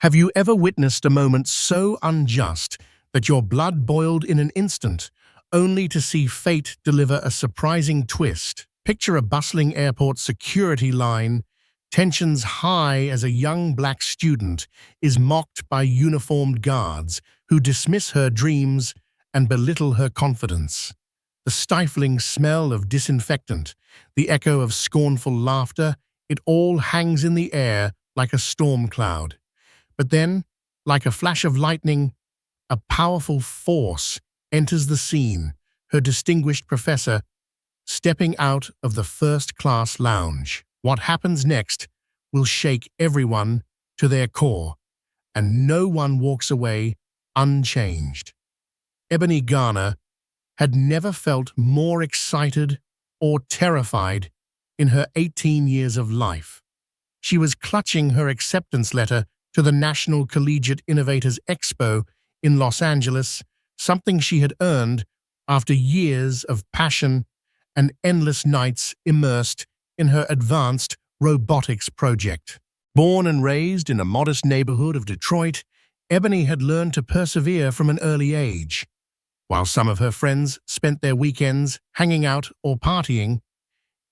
Have you ever witnessed a moment so unjust that your blood boiled in an instant, only to see fate deliver a surprising twist? Picture a bustling airport security line, tensions high as a young black student is mocked by uniformed guards who dismiss her dreams and belittle her confidence. The stifling smell of disinfectant, the echo of scornful laughter, it all hangs in the air like a storm cloud. But then, like a flash of lightning, a powerful force enters the scene, her distinguished professor stepping out of the first-class lounge. What happens next will shake everyone to their core, and no one walks away unchanged. Ebony Garner had never felt more excited or terrified in her 18 years of life. She was clutching her acceptance letter to the National Collegiate Innovators Expo in Los Angeles, something she had earned after years of passion and endless nights immersed in her advanced robotics project. Born and raised in a modest neighborhood of Detroit, Ebony had learned to persevere from an early age. While some of her friends spent their weekends hanging out or partying,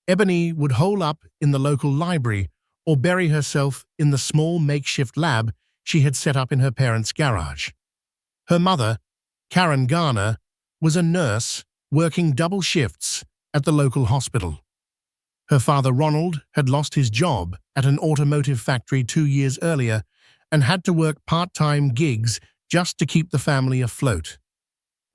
Ebony would hole up in the local library or bury herself in the small makeshift lab she had set up in her parents' garage. Her mother, Karen Garner, was a nurse working double shifts at the local hospital. Her father, Ronald, had lost his job at an automotive factory 2 years earlier and had to work part-time gigs just to keep the family afloat.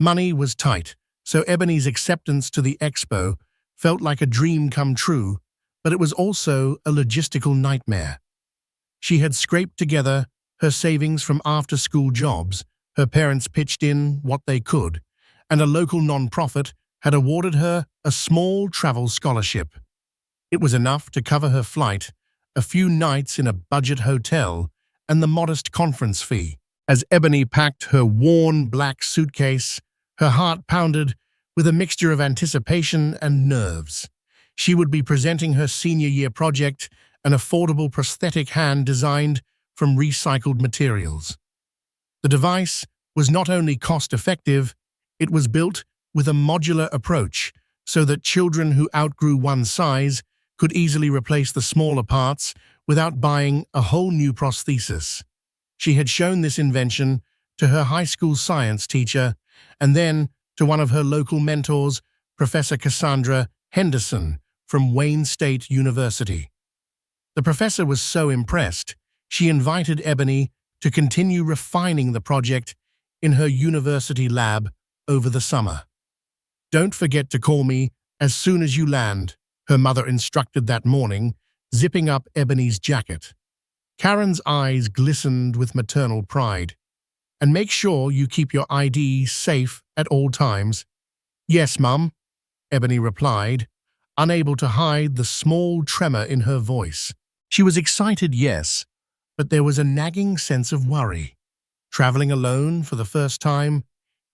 Money was tight, so Ebony's acceptance to the expo felt like a dream come true, but it was also a logistical nightmare. She had scraped together her savings from after-school jobs, her parents pitched in what they could, and a local non-profit had awarded her a small travel scholarship. It was enough to cover her flight, a few nights in a budget hotel, and the modest conference fee. As Ebony packed her worn black suitcase, her heart pounded with a mixture of anticipation and nerves. She would be presenting her senior year project, an affordable prosthetic hand designed from recycled materials. The device was not only cost-effective, it was built with a modular approach so that children who outgrew one size could easily replace the smaller parts without buying a whole new prosthesis. She had shown this invention to her high school science teacher and then to one of her local mentors, Professor Cassandra Henderson from Wayne State University. The professor was so impressed, she invited Ebony to continue refining the project in her university lab over the summer. "Don't forget to call me as soon as you land," her mother instructed that morning, zipping up Ebony's jacket. Karen's eyes glistened with maternal pride. "And make sure you keep your ID safe at all times." "Yes, Mum," Ebony replied, unable to hide the small tremor in her voice. She was excited, yes, but there was a nagging sense of worry. Traveling alone for the first time,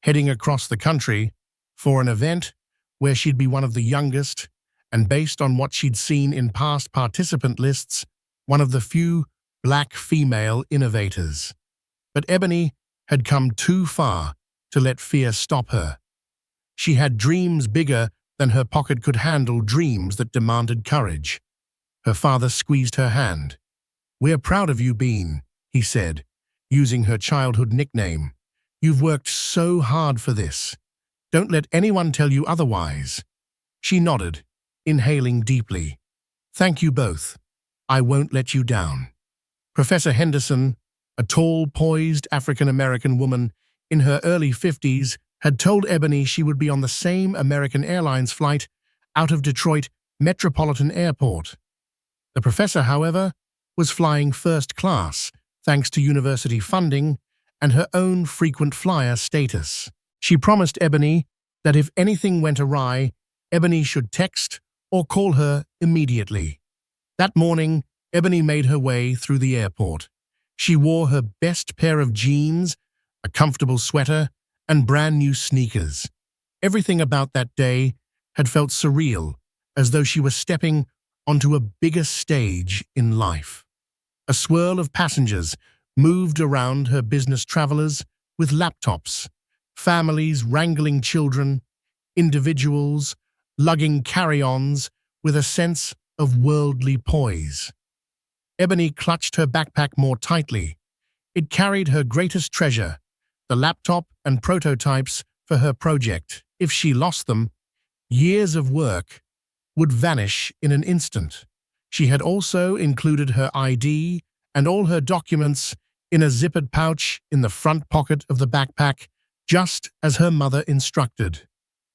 heading across the country for an event where she'd be one of the youngest, and based on what she'd seen in past participant lists, one of the few black female innovators. But Ebony had come too far to let fear stop her. She had dreams bigger than her pocket could handle, dreams that demanded courage. Her father squeezed her hand. "We're proud of you, Bean," he said, using her childhood nickname. "You've worked so hard for this. Don't let anyone tell you otherwise." She nodded, inhaling deeply. "Thank you both. I won't let you down." Professor Henderson, a tall, poised African-American woman in her early 50s, had told Ebony she would be on the same American Airlines flight out of Detroit Metropolitan Airport. The professor, however, was flying first class thanks to university funding and her own frequent flyer status. She promised Ebony that if anything went awry, Ebony should text or call her immediately. That morning, Ebony made her way through the airport. She wore her best pair of jeans, a comfortable sweater, and brand new sneakers. Everything about that day had felt surreal, as though she was stepping onto a bigger stage in life. A swirl of passengers moved around her business travelers with laptops, families wrangling children, individuals lugging carry-ons with a sense of worldly poise. Ebony clutched her backpack more tightly. It carried her greatest treasure, the laptop and prototypes for her project. If she lost them, years of work would vanish in an instant. She had also included her ID and all her documents in a zippered pouch in the front pocket of the backpack, just as her mother instructed.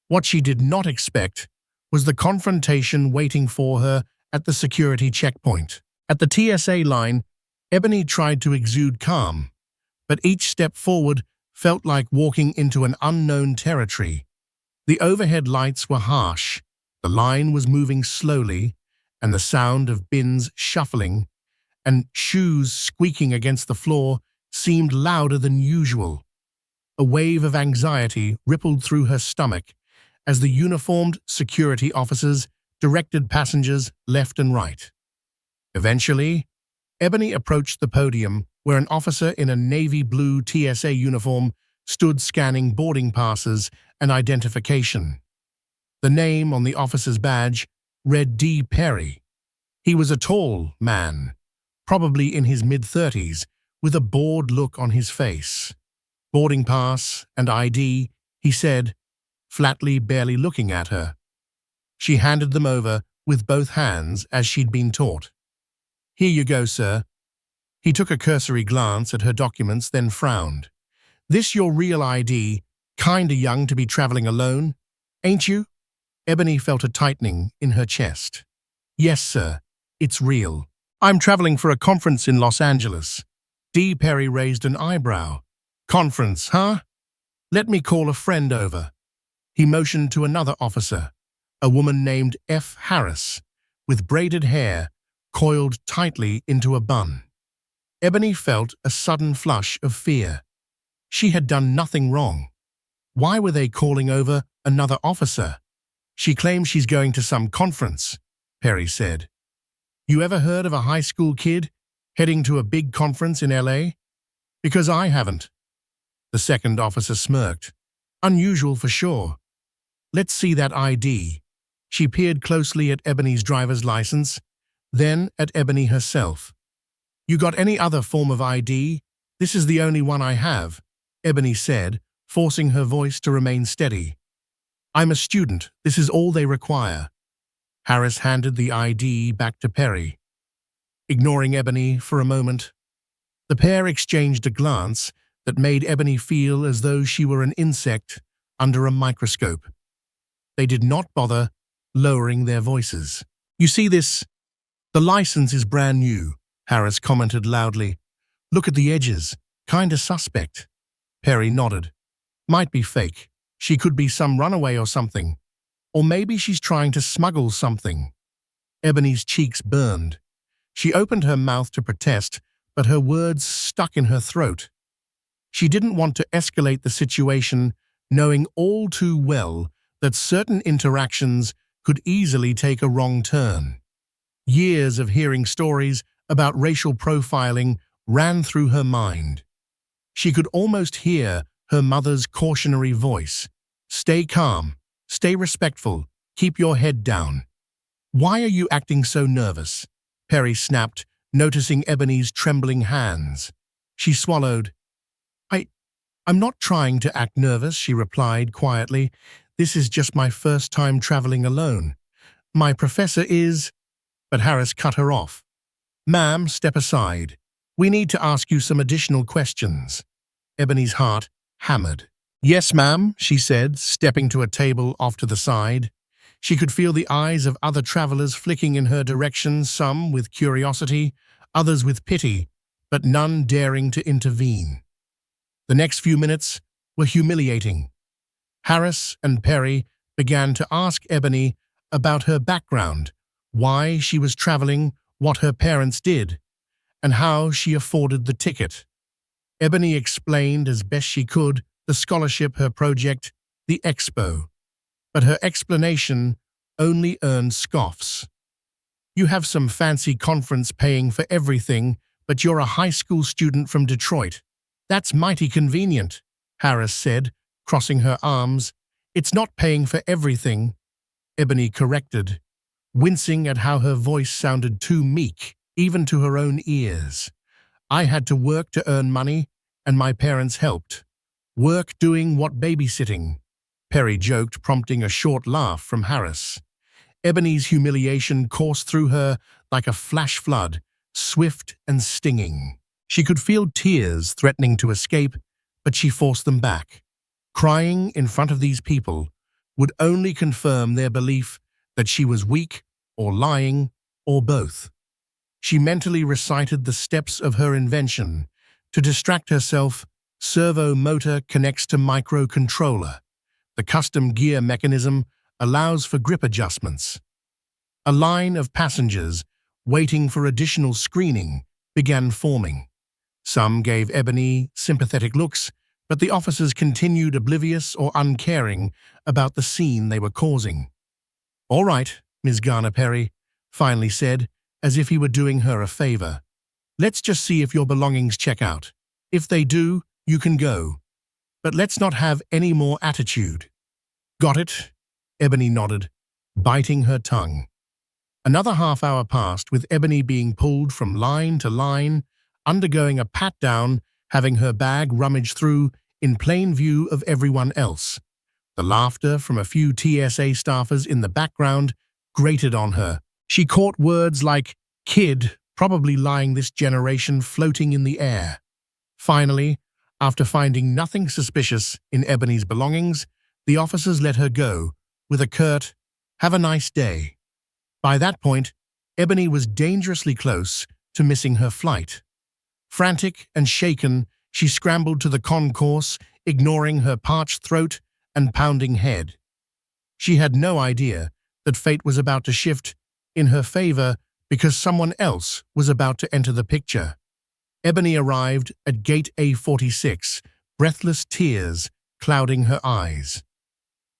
What she did not expect was the confrontation waiting for her at the security checkpoint. At the TSA line, Ebony tried to exude calm, but each step forward felt like walking into an unknown territory. The overhead lights were harsh, the line was moving slowly, and the sound of bins shuffling and shoes squeaking against the floor seemed louder than usual. A wave of anxiety rippled through her stomach as the uniformed security officers directed passengers left and right. Eventually, Ebony approached the podium where an officer in a navy blue TSA uniform stood scanning boarding passes and identification. The name on the officer's badge read D. Perry. He was a tall man, probably in his mid-30s, with a bored look on his face. "Boarding pass and ID," he said, flatly, barely looking at her. She handed them over with both hands as she'd been taught. "Here you go, sir." He took a cursory glance at her documents, then frowned. "This your real ID? Kinda young to be traveling alone, ain't you?" Ebony felt a tightening in her chest. "Yes, sir. It's real. I'm traveling for a conference in Los Angeles." D. Perry raised an eyebrow. "Conference, huh? Let me call a friend over." He motioned to another officer, a woman named F. Harris, with braided hair coiled tightly into a bun. Ebony felt a sudden flush of fear. She had done nothing wrong. Why were they calling over another officer? "She claims she's going to some conference," Perry said. "You ever heard of a high school kid heading to a big conference in LA? Because I haven't." The second officer smirked. "Unusual for sure. Let's see that ID." She peered closely at Ebony's driver's license, then at Ebony herself. "You got any other form of ID? This is the only one I have," Ebony said, forcing her voice to remain steady. "I'm a student. This is all they require." Harris handed the ID back to Perry. Ignoring Ebony for a moment, the pair exchanged a glance that made Ebony feel as though she were an insect under a microscope. They did not bother lowering their voices. "You see this? The license is brand new," Harris commented loudly. "Look at the edges. Kinda suspect." Perry nodded. "Might be fake. She could be some runaway or something. Or maybe she's trying to smuggle something." Ebony's cheeks burned. She opened her mouth to protest, but her words stuck in her throat. She didn't want to escalate the situation, knowing all too well that certain interactions could easily take a wrong turn. Years of hearing stories about racial profiling ran through her mind. She could almost hear her mother's cautionary voice. "Stay calm, stay respectful, keep your head down." "Why are you acting so nervous?" Perry snapped, noticing Ebony's trembling hands. She swallowed. I'm not trying to act nervous," she replied quietly. "This is just my first time traveling alone. My professor is—" But Harris cut her off. "Ma'am, step aside. We need to ask you some additional questions." Ebony's heart hammered. "Yes, ma'am," she said, stepping to a table off to the side. She could feel the eyes of other travelers flicking in her direction, some with curiosity, others with pity, but none daring to intervene. The next few minutes were humiliating. Harris and Perry began to ask Ebony about her background, why she was traveling, what her parents did, and how she afforded the ticket. Ebony explained as best she could the scholarship, her project, the expo, but her explanation only earned scoffs. "You have some fancy conference paying for everything, but you're a high school student from Detroit. That's mighty convenient, Harris said, crossing her arms. It's not paying for everything, Ebony corrected, wincing at how her voice sounded too meek, even to her own ears. I had to work to earn money, and my parents helped. Work doing what babysitting? Perry joked, prompting a short laugh from Harris. Ebony's humiliation coursed through her like a flash flood, swift and stinging. She could feel tears threatening to escape, but she forced them back. Crying in front of these people would only confirm their belief that she was weak or lying or both. She mentally recited the steps of her invention. To distract herself, servo motor connects to microcontroller. The custom gear mechanism allows for grip adjustments. A line of passengers waiting for additional screening began forming. Some gave Ebony sympathetic looks, but the officers continued oblivious or uncaring about the scene they were causing. "All right," Ms. Garner Perry finally said, as if he were doing her a favor. "Let's just see if your belongings check out. If they do, you can go. But let's not have any more attitude." "Got it?" Ebony nodded, biting her tongue. Another half-hour passed, with Ebony being pulled from line to line, undergoing a pat-down, having her bag rummaged through in plain view of everyone else. The laughter from a few TSA staffers in the background grated on her. She caught words like "kid," probably lying this generation, floating in the air. Finally, after finding nothing suspicious in Ebony's belongings, the officers let her go, with a curt, "Have a nice day." By that point, Ebony was dangerously close to missing her flight. Frantic and shaken, she scrambled to the concourse, ignoring her parched throat and pounding head. She had no idea that fate was about to shift in her favor because someone else was about to enter the picture. Ebony arrived at gate A46, breathless tears clouding her eyes.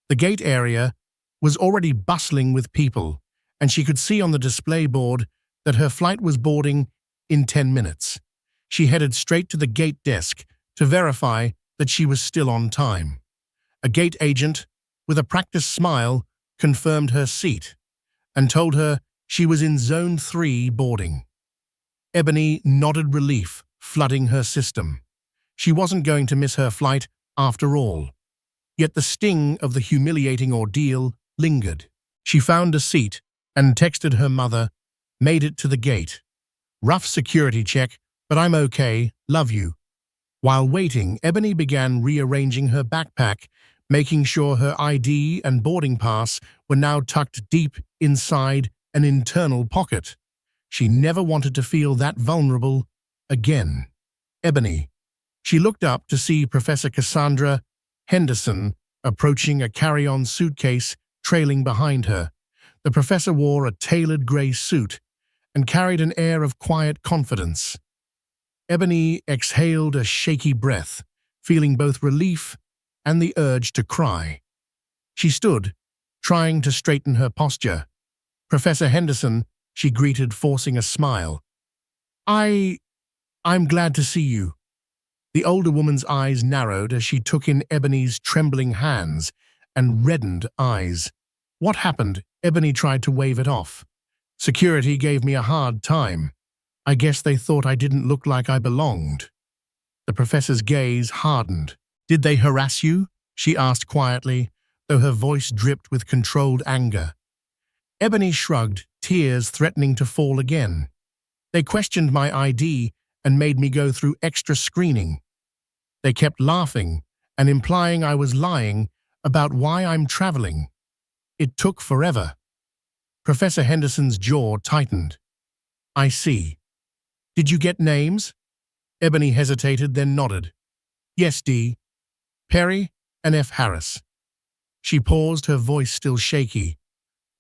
The gate area was already bustling with people, and she could see on the display board that her flight was boarding in 10 minutes. She headed straight to the gate desk to verify that she was still on time. A gate agent, with a practiced smile, confirmed her seat and told her she was in Zone 3 boarding. Ebony nodded relief, flooding her system. She wasn't going to miss her flight after all. Yet the sting of the humiliating ordeal lingered. She found a seat and texted her mother, "Made it to the gate. Rough security check, but I'm okay, love you." While waiting, Ebony began rearranging her backpack, making sure her ID and boarding pass were now tucked deep inside an internal pocket. She never wanted to feel that vulnerable again. Ebony. She looked up to see Professor Cassandra Henderson approaching, a carry-on suitcase trailing behind her. The professor wore a tailored gray suit and carried an air of quiet confidence. Ebony exhaled a shaky breath, feeling both relief and the urge to cry. She stood, trying to straighten her posture. "Professor Henderson," she greeted, forcing a smile. I'm glad to see you." The older woman's eyes narrowed as she took in Ebony's trembling hands and reddened eyes. "What happened?" Ebony tried to wave it off. "Security gave me a hard time. I guess they thought I didn't look like I belonged." The professor's gaze hardened. "Did they harass you?" she asked quietly, though her voice dripped with controlled anger. Ebony shrugged, tears threatening to fall again. "They questioned my ID and made me go through extra screening. They kept laughing and implying I was lying about why I'm traveling. It took forever." Professor Henderson's jaw tightened. "I see. Did you get names?" Ebony hesitated, then nodded. "Yes, D. Perry and F. Harris." She paused, her voice still shaky.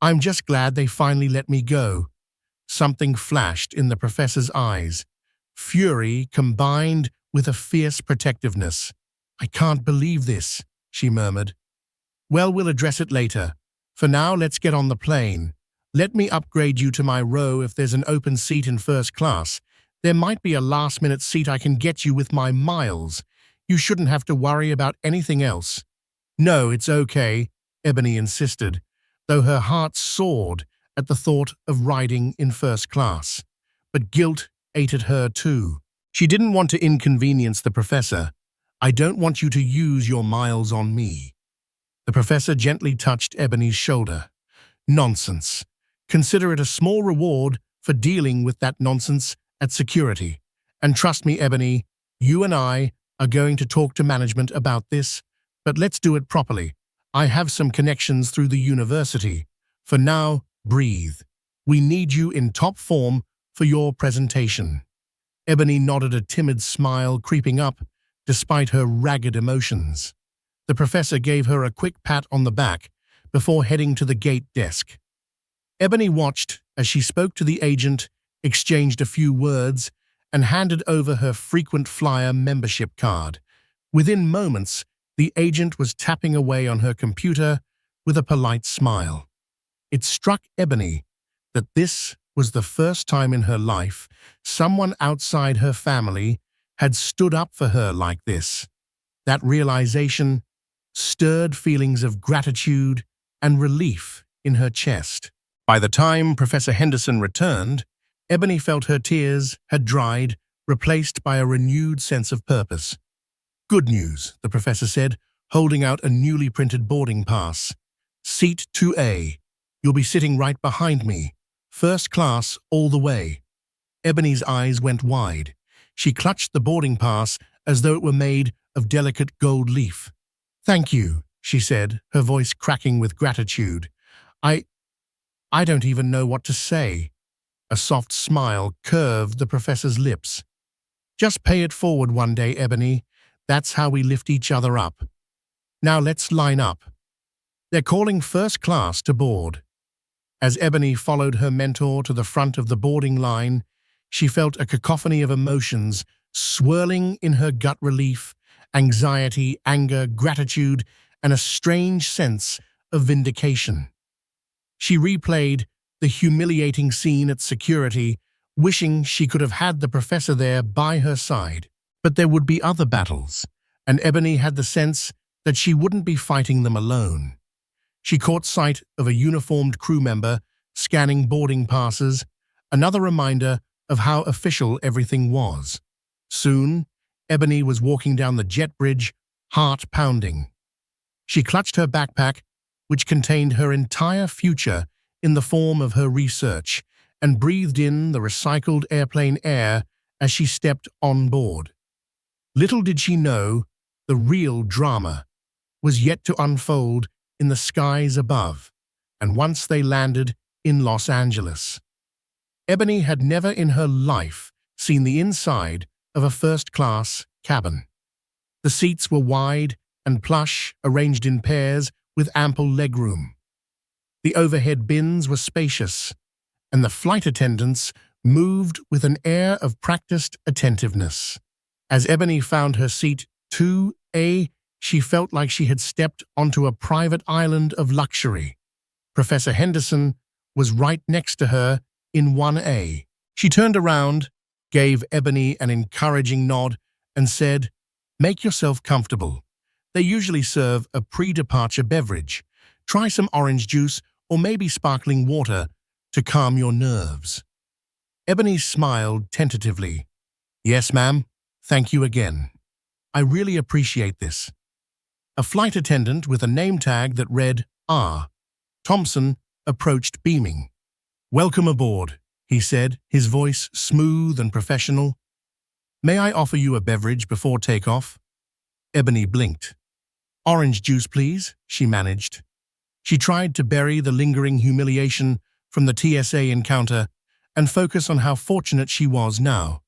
"I'm just glad they finally let me go." Something flashed in the professor's eyes. Fury combined with a fierce protectiveness. "I can't believe this," she murmured. "Well, we'll address it later. For now, let's get on the plane. Let me upgrade you to my row if there's an open seat in first class. There might be a last-minute seat I can get you with my miles. You shouldn't have to worry about anything else." "No, it's okay," Ebony insisted, though her heart soared at the thought of riding in first class. But guilt ate at her too. She didn't want to inconvenience the professor. "I don't want you to use your miles on me." The professor gently touched Ebony's shoulder. "Nonsense. Consider it a small reward for dealing with that nonsense at security. And trust me, Ebony, you and I are going to talk to management about this, but let's do it properly. I have some connections through the university. For now, breathe. We need you in top form for your presentation." Ebony nodded, a timid smile creeping up despite her ragged emotions. The professor gave her a quick pat on the back before heading to the gate desk. Ebony watched as she spoke to the agent, exchanged a few words, and handed over her frequent flyer membership card. Within moments, the agent was tapping away on her computer with a polite smile. It struck Ebony that this was the first time in her life someone outside her family had stood up for her like this. That realization stirred feelings of gratitude and relief in her chest. By the time Professor Henderson returned, Ebony felt her tears had dried, replaced by a renewed sense of purpose. "Good news," the professor said, holding out a newly printed boarding pass. "Seat 2A. You'll be sitting right behind me. First class all the way." Ebony's eyes went wide. She clutched the boarding pass as though it were made of delicate gold leaf. "Thank you," she said, her voice cracking with gratitude. I don't even know what to say." A soft smile curved the professor's lips. "Just pay it forward one day, Ebony. That's how we lift each other up. Now let's line up." They're calling first class to board. As Ebony followed her mentor to the front of the boarding line, she felt a cacophony of emotions swirling in her gut: relief, anxiety, anger, gratitude, and a strange sense of vindication. She replayed the humiliating scene at security, wishing she could have had the professor there by her side. But there would be other battles, and Ebony had the sense that she wouldn't be fighting them alone. She caught sight of a uniformed crew member scanning boarding passes, another reminder of how official everything was. Soon, Ebony was walking down the jet bridge, heart pounding. She clutched her backpack, which contained her entire future in the form of her research, and breathed in the recycled airplane air as she stepped on board. Little did she know, the real drama was yet to unfold in the skies above, and once they landed in Los Angeles. Ebony had never in her life seen the inside of a first-class cabin. The seats were wide and plush, arranged in pairs with ample legroom. The overhead bins were spacious, and the flight attendants moved with an air of practiced attentiveness. As Ebony found her seat 2A, she felt like she had stepped onto a private island of luxury. Professor Henderson was right next to her in 1A. She turned around, gave Ebony an encouraging nod, and said, "Make yourself comfortable. They usually serve a pre-departure beverage. Try some orange juice or maybe sparkling water to calm your nerves." Ebony smiled tentatively. "Yes, ma'am. Thank you again. I really appreciate this." A flight attendant with a name tag that read R. Thompson approached beaming. "Welcome aboard," he said, his voice smooth and professional. "May I offer you a beverage before takeoff?" Ebony blinked. "Orange juice, please," she managed. She tried to bury the lingering humiliation from the TSA encounter and focus on how fortunate she was now.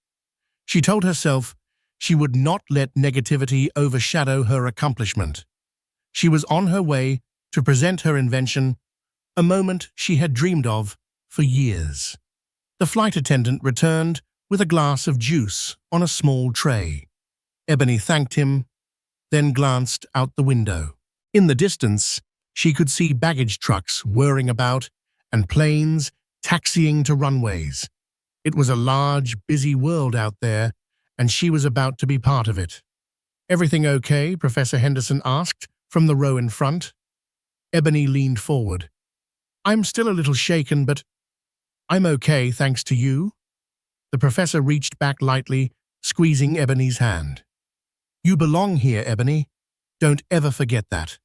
She told herself she would not let negativity overshadow her accomplishment. She was on her way to present her invention, a moment she had dreamed of for years. The flight attendant returned with a glass of juice on a small tray. Ebony thanked him, then glanced out the window. In the distance, she could see baggage trucks whirring about and planes taxiing to runways. It was a large, busy world out there, and she was about to be part of it. "Everything okay?" Professor Henderson asked from the row in front. Ebony leaned forward. "I'm still a little shaken, but I'm okay, thanks to you." The professor reached back lightly, squeezing Ebony's hand. "You belong here, Ebony. Don't ever forget that."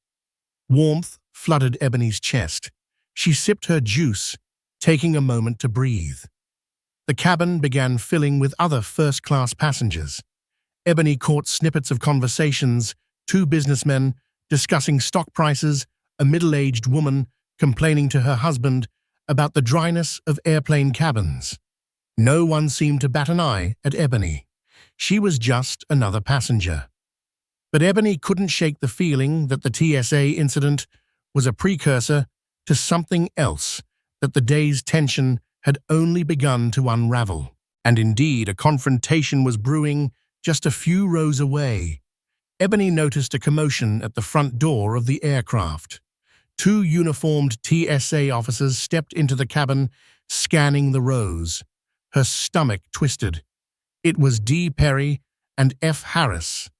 Warmth flooded Ebony's chest. She sipped her juice, taking a moment to breathe. The cabin began filling with other first-class passengers. Ebony caught snippets of conversations, two businessmen discussing stock prices, a middle-aged woman complaining to her husband about the dryness of airplane cabins. No one seemed to bat an eye at Ebony. She was just another passenger. But Ebony couldn't shake the feeling that the TSA incident was a precursor to something else, that the day's tension had only begun to unravel. And indeed, a confrontation was brewing just a few rows away. Ebony noticed a commotion at the front door of the aircraft. Two uniformed TSA officers stepped into the cabin, scanning the rows. Her stomach twisted. It was D. Perry and F. Harris,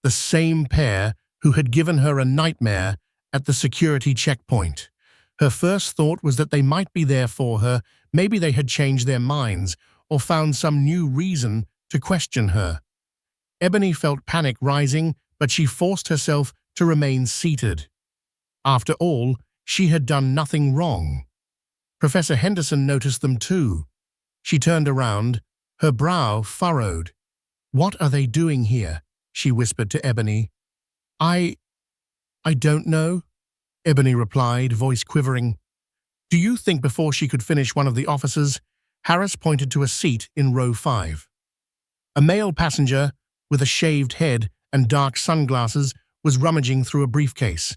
the same pair who had given her a nightmare at the security checkpoint. Her first thought was that they might be there for her. Maybe they had changed their minds or found some new reason to question her. Ebony felt panic rising, but she forced herself to remain seated. After all, she had done nothing wrong. Professor Henderson noticed them too. She turned around, her brow furrowed. "What are they doing here?" she whispered to Ebony. I don't know," Ebony replied, voice quivering. "Do you think?" Before she could finish, one of the officers, Harris, pointed to a seat in row 5. A male passenger with a shaved head and dark sunglasses was rummaging through a briefcase.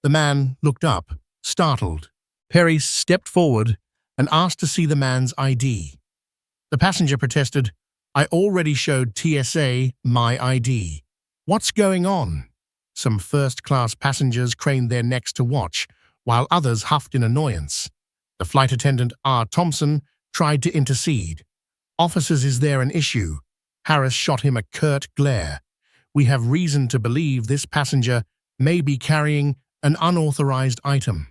The man looked up, startled. Perry stepped forward and asked to see the man's ID. The passenger protested, "I already showed TSA my ID." "What's going on?" Some first-class passengers craned their necks to watch, while others huffed in annoyance. The flight attendant, R. Thompson, tried to intercede. "Officers, is there an issue?" Harris shot him a curt glare. "We have reason to believe this passenger may be carrying an unauthorized item."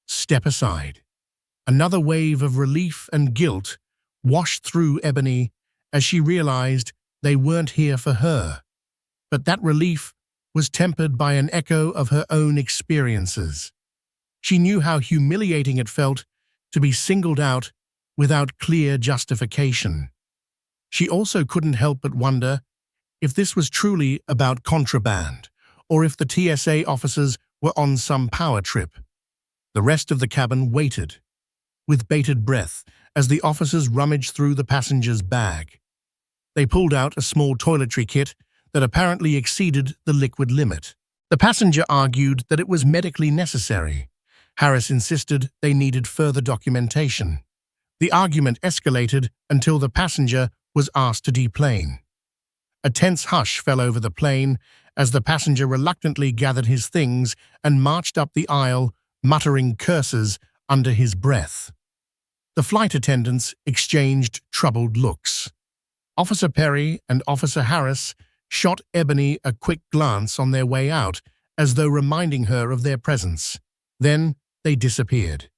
"Step aside." Another wave of relief and guilt washed through Ebony as she realized they weren't here for her. But that relief was tempered by an echo of her own experiences. She knew how humiliating it felt to be singled out without clear justification. She also couldn't help but wonder if this was truly about contraband, or if the TSA officers were on some power trip. The rest of the cabin waited, with bated breath, as the officers rummaged through the passenger's bag. They pulled out a small toiletry kit that apparently exceeded the liquid limit. The passenger argued that it was medically necessary. Harris insisted they needed further documentation. The argument escalated until the passenger was asked to deplane. A tense hush fell over the plane as the passenger reluctantly gathered his things and marched up the aisle, muttering curses under his breath. The flight attendants exchanged troubled looks. Officer Perry and Officer Harris shot Ebony a quick glance on their way out, as though reminding her of their presence. Then they disappeared.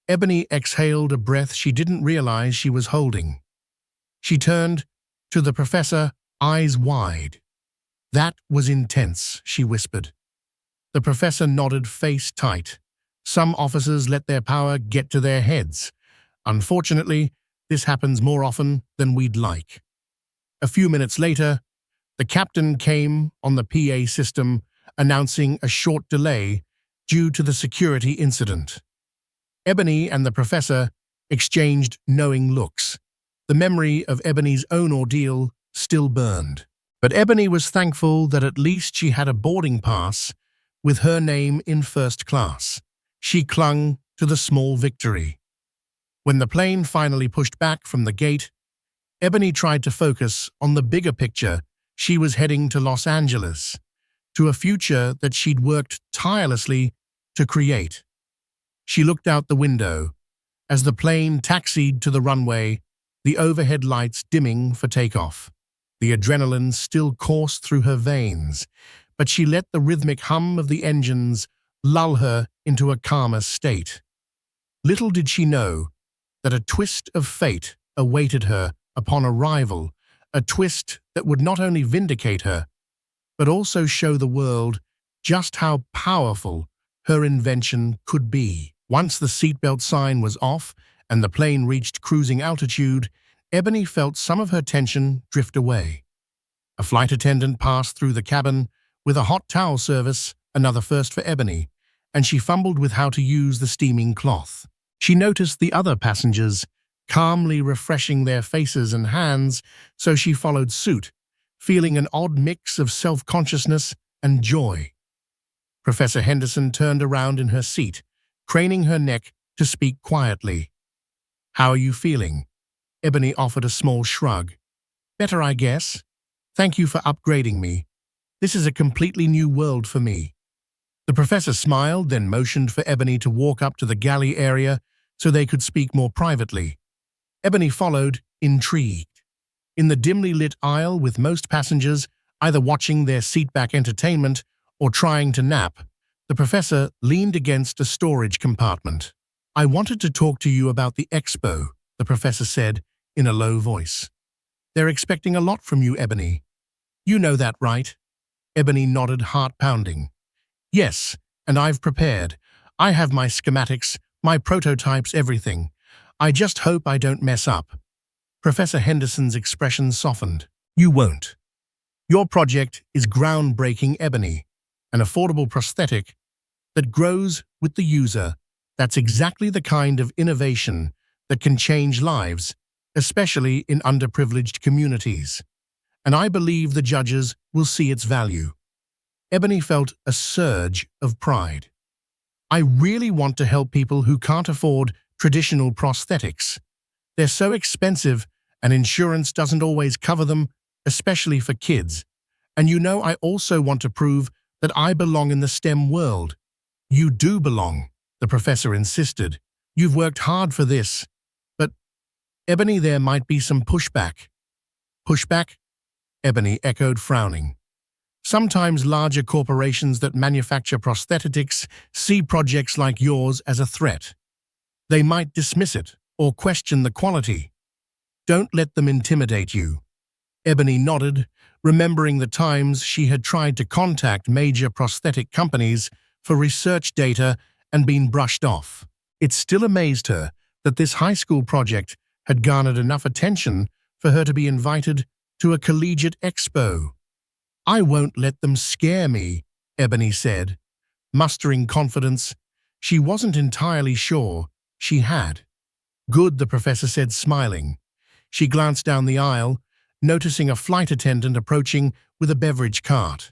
Ebony exhaled a breath she didn't realize she was holding. She turned to the professor, eyes wide. "That was intense," she whispered. The professor nodded, face tight. "Some officers let their power get to their heads. Unfortunately, this happens more often than we'd like." A few minutes later, the captain came on the PA system, announcing a short delay due to the security incident. Ebony and the professor exchanged knowing looks. The memory of Ebony's own ordeal still burned. But Ebony was thankful that at least she had a boarding pass with her name in first class. She clung to the small victory. When the plane finally pushed back from the gate, Ebony tried to focus on the bigger picture. She was heading to Los Angeles, to a future that she'd worked tirelessly to create. She looked out the window. As the plane taxied to the runway, the overhead lights dimming for takeoff. The adrenaline still coursed through her veins, but she let the rhythmic hum of the engines lull her into a calmer state. Little did she know that a twist of fate awaited her upon arrival, a twist that would not only vindicate her, but also show the world just how powerful her invention could be. Once the seatbelt sign was off and the plane reached cruising altitude, Ebony felt some of her tension drift away. A flight attendant passed through the cabin with a hot towel service, another first for Ebony, and she fumbled with how to use the steaming cloth. She noticed the other passengers calmly refreshing their faces and hands, so she followed suit, feeling an odd mix of self-consciousness and joy. Professor Henderson turned around in her seat, craning her neck to speak quietly. "How are you feeling?" Ebony offered a small shrug. "Better, I guess. Thank you for upgrading me. This is a completely new world for me." The professor smiled, then motioned for Ebony to walk up to the galley area so they could speak more privately. Ebony followed, intrigued. In the dimly lit aisle, with most passengers either watching their seatback entertainment or trying to nap, the professor leaned against a storage compartment. "I wanted to talk to you about the expo," the professor said in a low voice. "They're expecting a lot from you, Ebony. You know that, right?" Ebony nodded, heart pounding. "Yes, and I've prepared. I have my schematics, my prototypes, everything. I just hope I don't mess up." Professor Henderson's expression softened. "You won't. Your project is groundbreaking, Ebony, an affordable prosthetic that grows with the user. That's exactly the kind of innovation that can change lives, especially in underprivileged communities. And I believe the judges will see its value." Ebony felt a surge of pride. "I really want to help people who can't afford traditional prosthetics. They're so expensive and insurance doesn't always cover them, especially for kids. And you know, I also want to prove that I belong in the STEM world." "You do belong," the professor insisted. "You've worked hard for this." "But, Ebony, there might be some pushback." "Pushback?" Ebony echoed, frowning. "Sometimes larger corporations that manufacture prosthetics see projects like yours as a threat. They might dismiss it or question the quality. Don't let them intimidate you." Ebony nodded, remembering the times she had tried to contact major prosthetic companies for research data and been brushed off. It still amazed her that this high school project had garnered enough attention for her to be invited to a collegiate expo. "I won't let them scare me," Ebony said. Mustering confidence, she wasn't entirely sure she had. "Good," the professor said, smiling. She glanced down the aisle, noticing a flight attendant approaching with a beverage cart.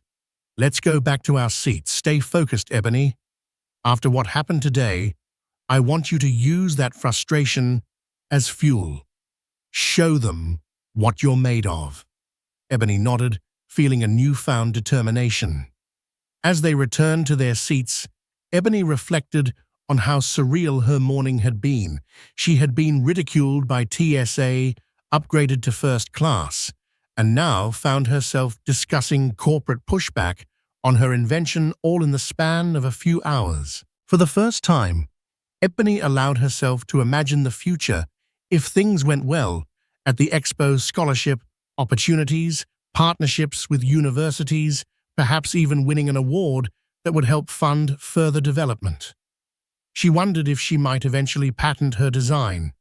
"Let's go back to our seats. Stay focused, Ebony. After what happened today, I want you to use that frustration as fuel. Show them what you're made of." Ebony nodded, feeling a newfound determination. As they returned to their seats, Ebony reflected on how surreal her morning had been. She had been ridiculed by TSA, upgraded to first class, and now found herself discussing corporate pushback on her invention all in the span of a few hours. For the first time, Ebony allowed herself to imagine the future, if things went well, at the expo's scholarship opportunities, partnerships with universities, perhaps even winning an award that would help fund further development. She wondered if she might eventually patent her design.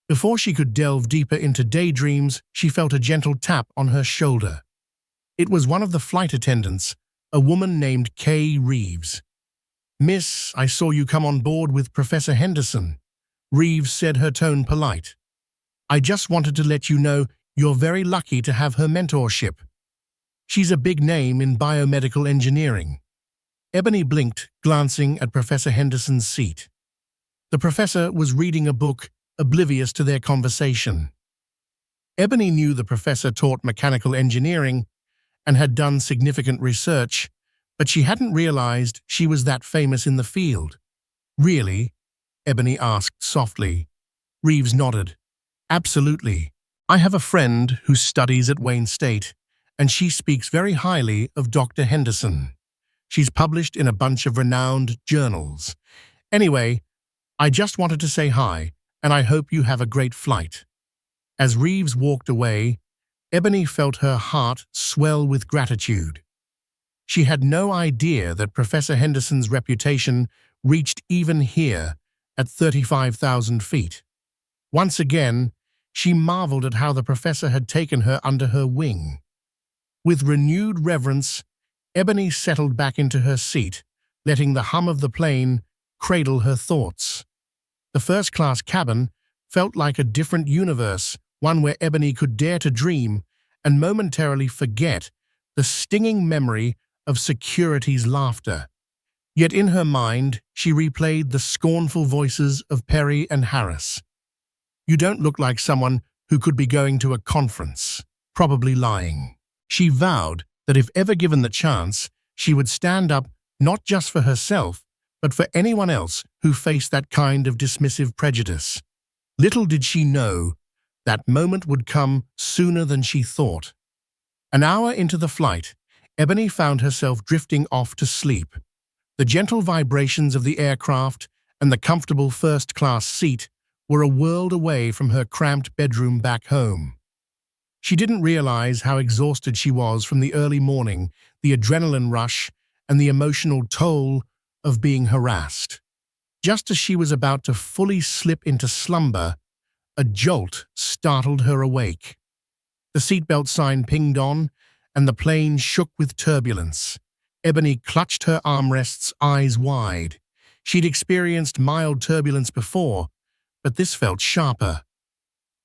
Before she could delve deeper into daydreams, she felt a gentle tap on her shoulder. It was one of the flight attendants, a woman named Kay Reeves. "Miss, I saw you come on board with Professor Henderson," Reeves said, her tone polite. "I just wanted to let you know you're very lucky to have her mentorship. She's a big name in biomedical engineering." Ebony blinked, glancing at Professor Henderson's seat. The professor was reading a book, oblivious to their conversation. Ebony knew the professor taught mechanical engineering and had done significant research, but she hadn't realized she was that famous in the field. "Really?" Ebony asked softly. Reeves nodded. Absolutely. I have a friend who studies at Wayne State, and she speaks very highly of Dr. Henderson. She's published in a bunch of renowned journals. Anyway, I just wanted to say hi, and I hope you have a great flight. As Reeves walked away, Ebony felt her heart swell with gratitude. She had no idea that Professor Henderson's reputation reached even here at 35,000 feet. Once again, she marveled at how the professor had taken her under her wing. With renewed reverence, Ebony settled back into her seat, letting the hum of the plane cradle her thoughts. The first-class cabin felt like a different universe, one where Ebony could dare to dream and momentarily forget the stinging memory of security's laughter. Yet in her mind, she replayed the scornful voices of Perry and Harris. "You don't look like someone who could be going to a conference," probably lying. She vowed that if ever given the chance, she would stand up not just for herself, but for anyone else who faced that kind of dismissive prejudice. Little did she know that moment would come sooner than she thought. An hour into the flight, Ebony found herself drifting off to sleep. The gentle vibrations of the aircraft and the comfortable first-class seat were a world away from her cramped bedroom back home. She didn't realize how exhausted she was from the early morning, the adrenaline rush, and the emotional toll of being harassed. Just as she was about to fully slip into slumber, a jolt startled her awake. The seatbelt sign pinged on, and the plane shook with turbulence. Ebony clutched her armrests, eyes wide. She'd experienced mild turbulence before, but this felt sharper.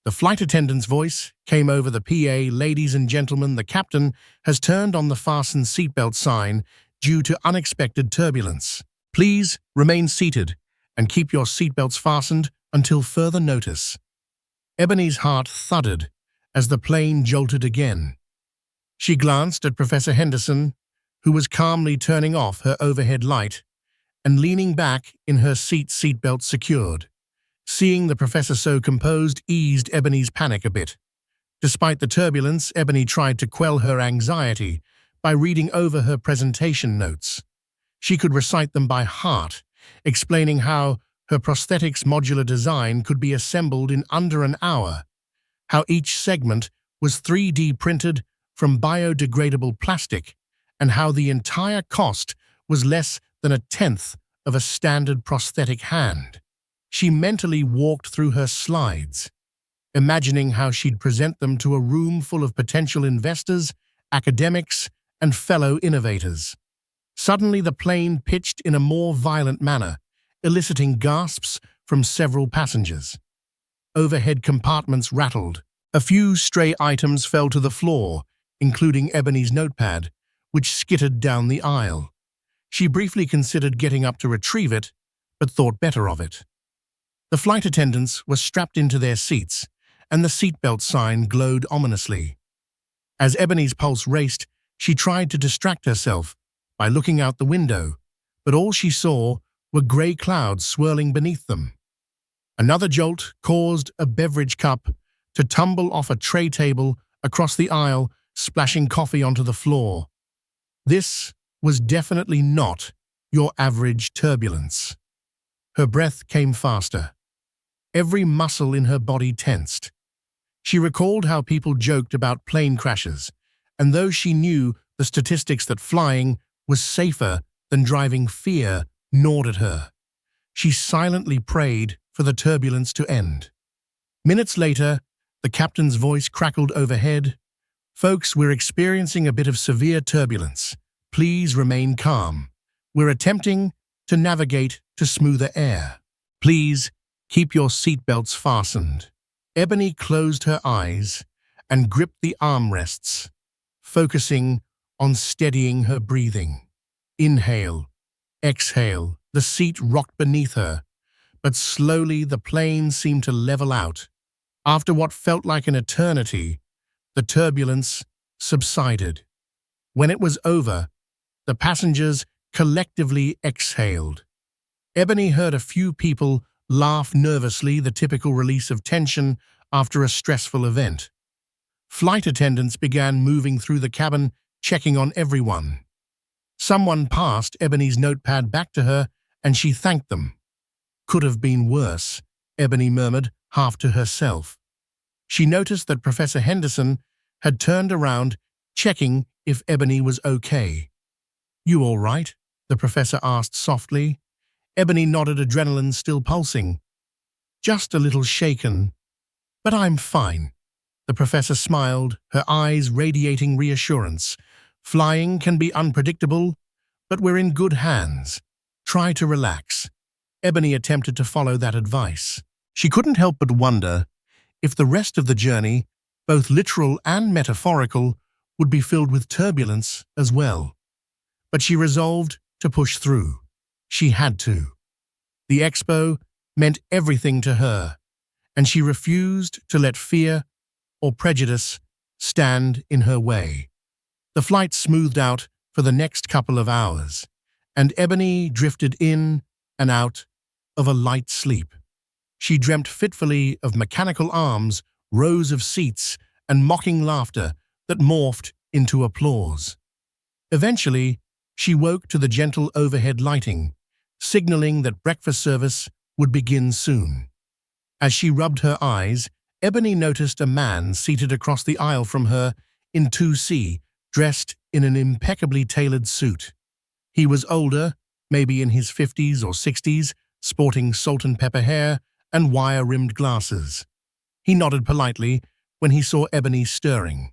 The flight attendant's voice came over the PA. "Ladies and gentlemen, the captain has turned on the fasten seatbelt sign due to unexpected turbulence. Please remain seated and keep your seatbelts fastened until further notice." Ebony's heart thudded as the plane jolted again. She glanced at Professor Henderson, who was calmly turning off her overhead light and leaning back in her seatbelt secured. Seeing the professor so composed eased Ebony's panic a bit. Despite the turbulence, Ebony tried to quell her anxiety by reading over her presentation notes. She could recite them by heart, explaining how her prosthetics modular design could be assembled in under an hour, how each segment was 3D printed from biodegradable plastic, and how the entire cost was less than a tenth of a standard prosthetic hand. She mentally walked through her slides, imagining how she'd present them to a room full of potential investors, academics, and fellow innovators. Suddenly, the plane pitched in a more violent manner, eliciting gasps from several passengers. Overhead compartments rattled. A few stray items fell to the floor, including Ebony's notepad, which skittered down the aisle. She briefly considered getting up to retrieve it, but thought better of it. The flight attendants were strapped into their seats, and the seatbelt sign glowed ominously. As Ebony's pulse raced, she tried to distract herself by looking out the window, but all she saw were gray clouds swirling beneath them. Another jolt caused a beverage cup to tumble off a tray table across the aisle, splashing coffee onto the floor. This was definitely not your average turbulence. Her breath came faster. Every muscle in her body tensed. She recalled how people joked about plane crashes, and though she knew the statistics that flying was safer than driving, fear gnawed at her. She silently prayed for the turbulence to end. Minutes later, the captain's voice crackled overhead. "Folks, we're experiencing a bit of severe turbulence. Please remain calm. We're attempting to navigate to smoother air. Please keep your seatbelts fastened." Ebony closed her eyes and gripped the armrests, focusing on steadying her breathing. Inhale, exhale. The seat rocked beneath her, but slowly the plane seemed to level out. After what felt like an eternity, the turbulence subsided. When it was over, the passengers collectively exhaled. Ebony heard a few people laugh nervously, the typical release of tension after a stressful event. Flight attendants began moving through the cabin, checking on everyone. Someone passed Ebony's notepad back to her, and she thanked them. Could have been worse, Ebony murmured, half to herself. She noticed that Professor Henderson had turned around, checking if Ebony was okay. "You all right?" the professor asked softly. Ebony nodded, adrenaline still pulsing. "Just a little shaken, but I'm fine." The professor smiled, her eyes radiating reassurance. "Flying can be unpredictable, but we're in good hands. Try to relax." Ebony attempted to follow that advice. She couldn't help but wonder if the rest of the journey, both literal and metaphorical, would be filled with turbulence as well. But she resolved to push through. She had to. The expo meant everything to her, and she refused to let fear or prejudice stand in her way. The flight smoothed out for the next couple of hours, and Ebony drifted in and out of a light sleep. She dreamt fitfully of mechanical arms, rows of seats, and mocking laughter that morphed into applause. Eventually, she woke to the gentle overhead lighting, signaling that breakfast service would begin soon. As she rubbed her eyes, Ebony noticed a man seated across the aisle from her in 2C, dressed in an impeccably tailored suit. He was older, maybe in his 50s or 60s, sporting salt and pepper hair and wire-rimmed glasses. He nodded politely when he saw Ebony stirring.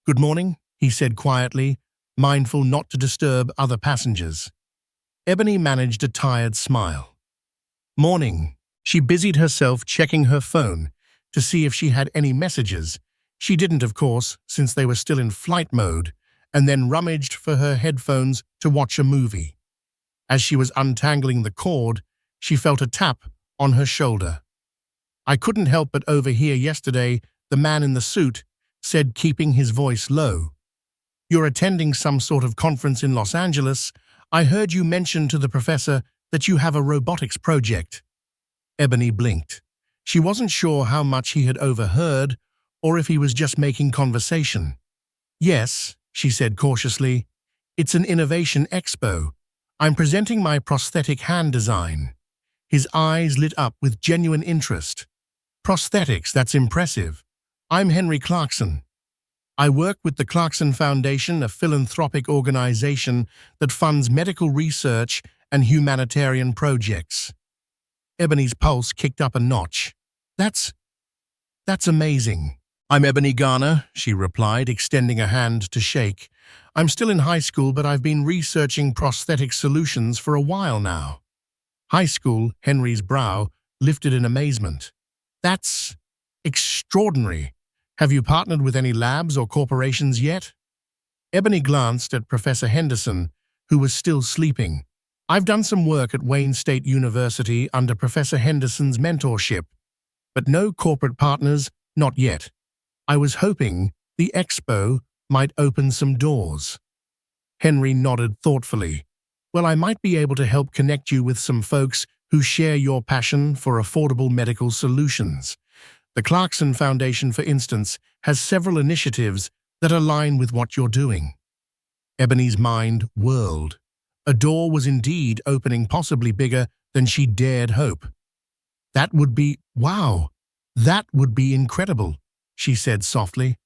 "Good morning," he said quietly, mindful not to disturb other passengers. Ebony managed a tired smile. "Morning." She busied herself checking her phone to see if she had any messages. She didn't, of course, since they were still in flight mode, and then rummaged for her headphones to watch a movie. As she was untangling the cord, she felt a tap on her shoulder. "I couldn't help but overhear yesterday," the man in the suit said, keeping his voice low. "You're attending some sort of conference in Los Angeles. I heard you mention to the professor that you have a robotics project." Ebony blinked. She wasn't sure how much he had overheard or if he was just making conversation. "Yes," she said cautiously. "It's an innovation expo. I'm presenting my prosthetic hand design." His eyes lit up with genuine interest. "Prosthetics, that's impressive. I'm Henry Clarkson. I work with the Clarkson Foundation, a philanthropic organization that funds medical research and humanitarian projects." Ebony's pulse kicked up a notch. That's amazing." "I'm Ebony Garner," she replied, extending a hand to shake. "I'm still in high school, but I've been researching prosthetic solutions for a while now." "High school?" Henry's brow lifted in amazement. "That's extraordinary. Have you partnered with any labs or corporations yet?" Ebony glanced at Professor Henderson, who was still sleeping. "I've done some work at Wayne State University under Professor Henderson's mentorship, but no corporate partners, not yet. I was hoping the expo might open some doors." Henry nodded thoughtfully. "Well, I might be able to help connect you with some folks who share your passion for affordable medical solutions. The Clarkson Foundation, for instance, has several initiatives that align with what you're doing." Ebony's mind whirled. A door was indeed opening, possibly bigger than she dared hope. "That would be, wow, that would be incredible," she said softly.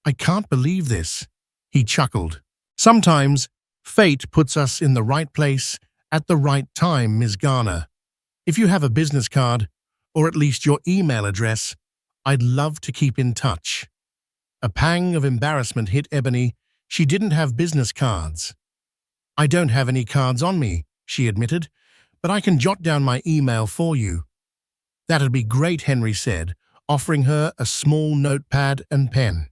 "I can't believe this," he chuckled. "Sometimes fate puts us in the right place at the right time, Ms. Garner. If you have a business card, or at least your email address, I'd love to keep in touch." A pang of embarrassment hit Ebony. She didn't have business cards. "I don't have any cards on me," she admitted, "but I can jot down my email for you." "That'd be great," Henry said, offering her a small notepad and pen.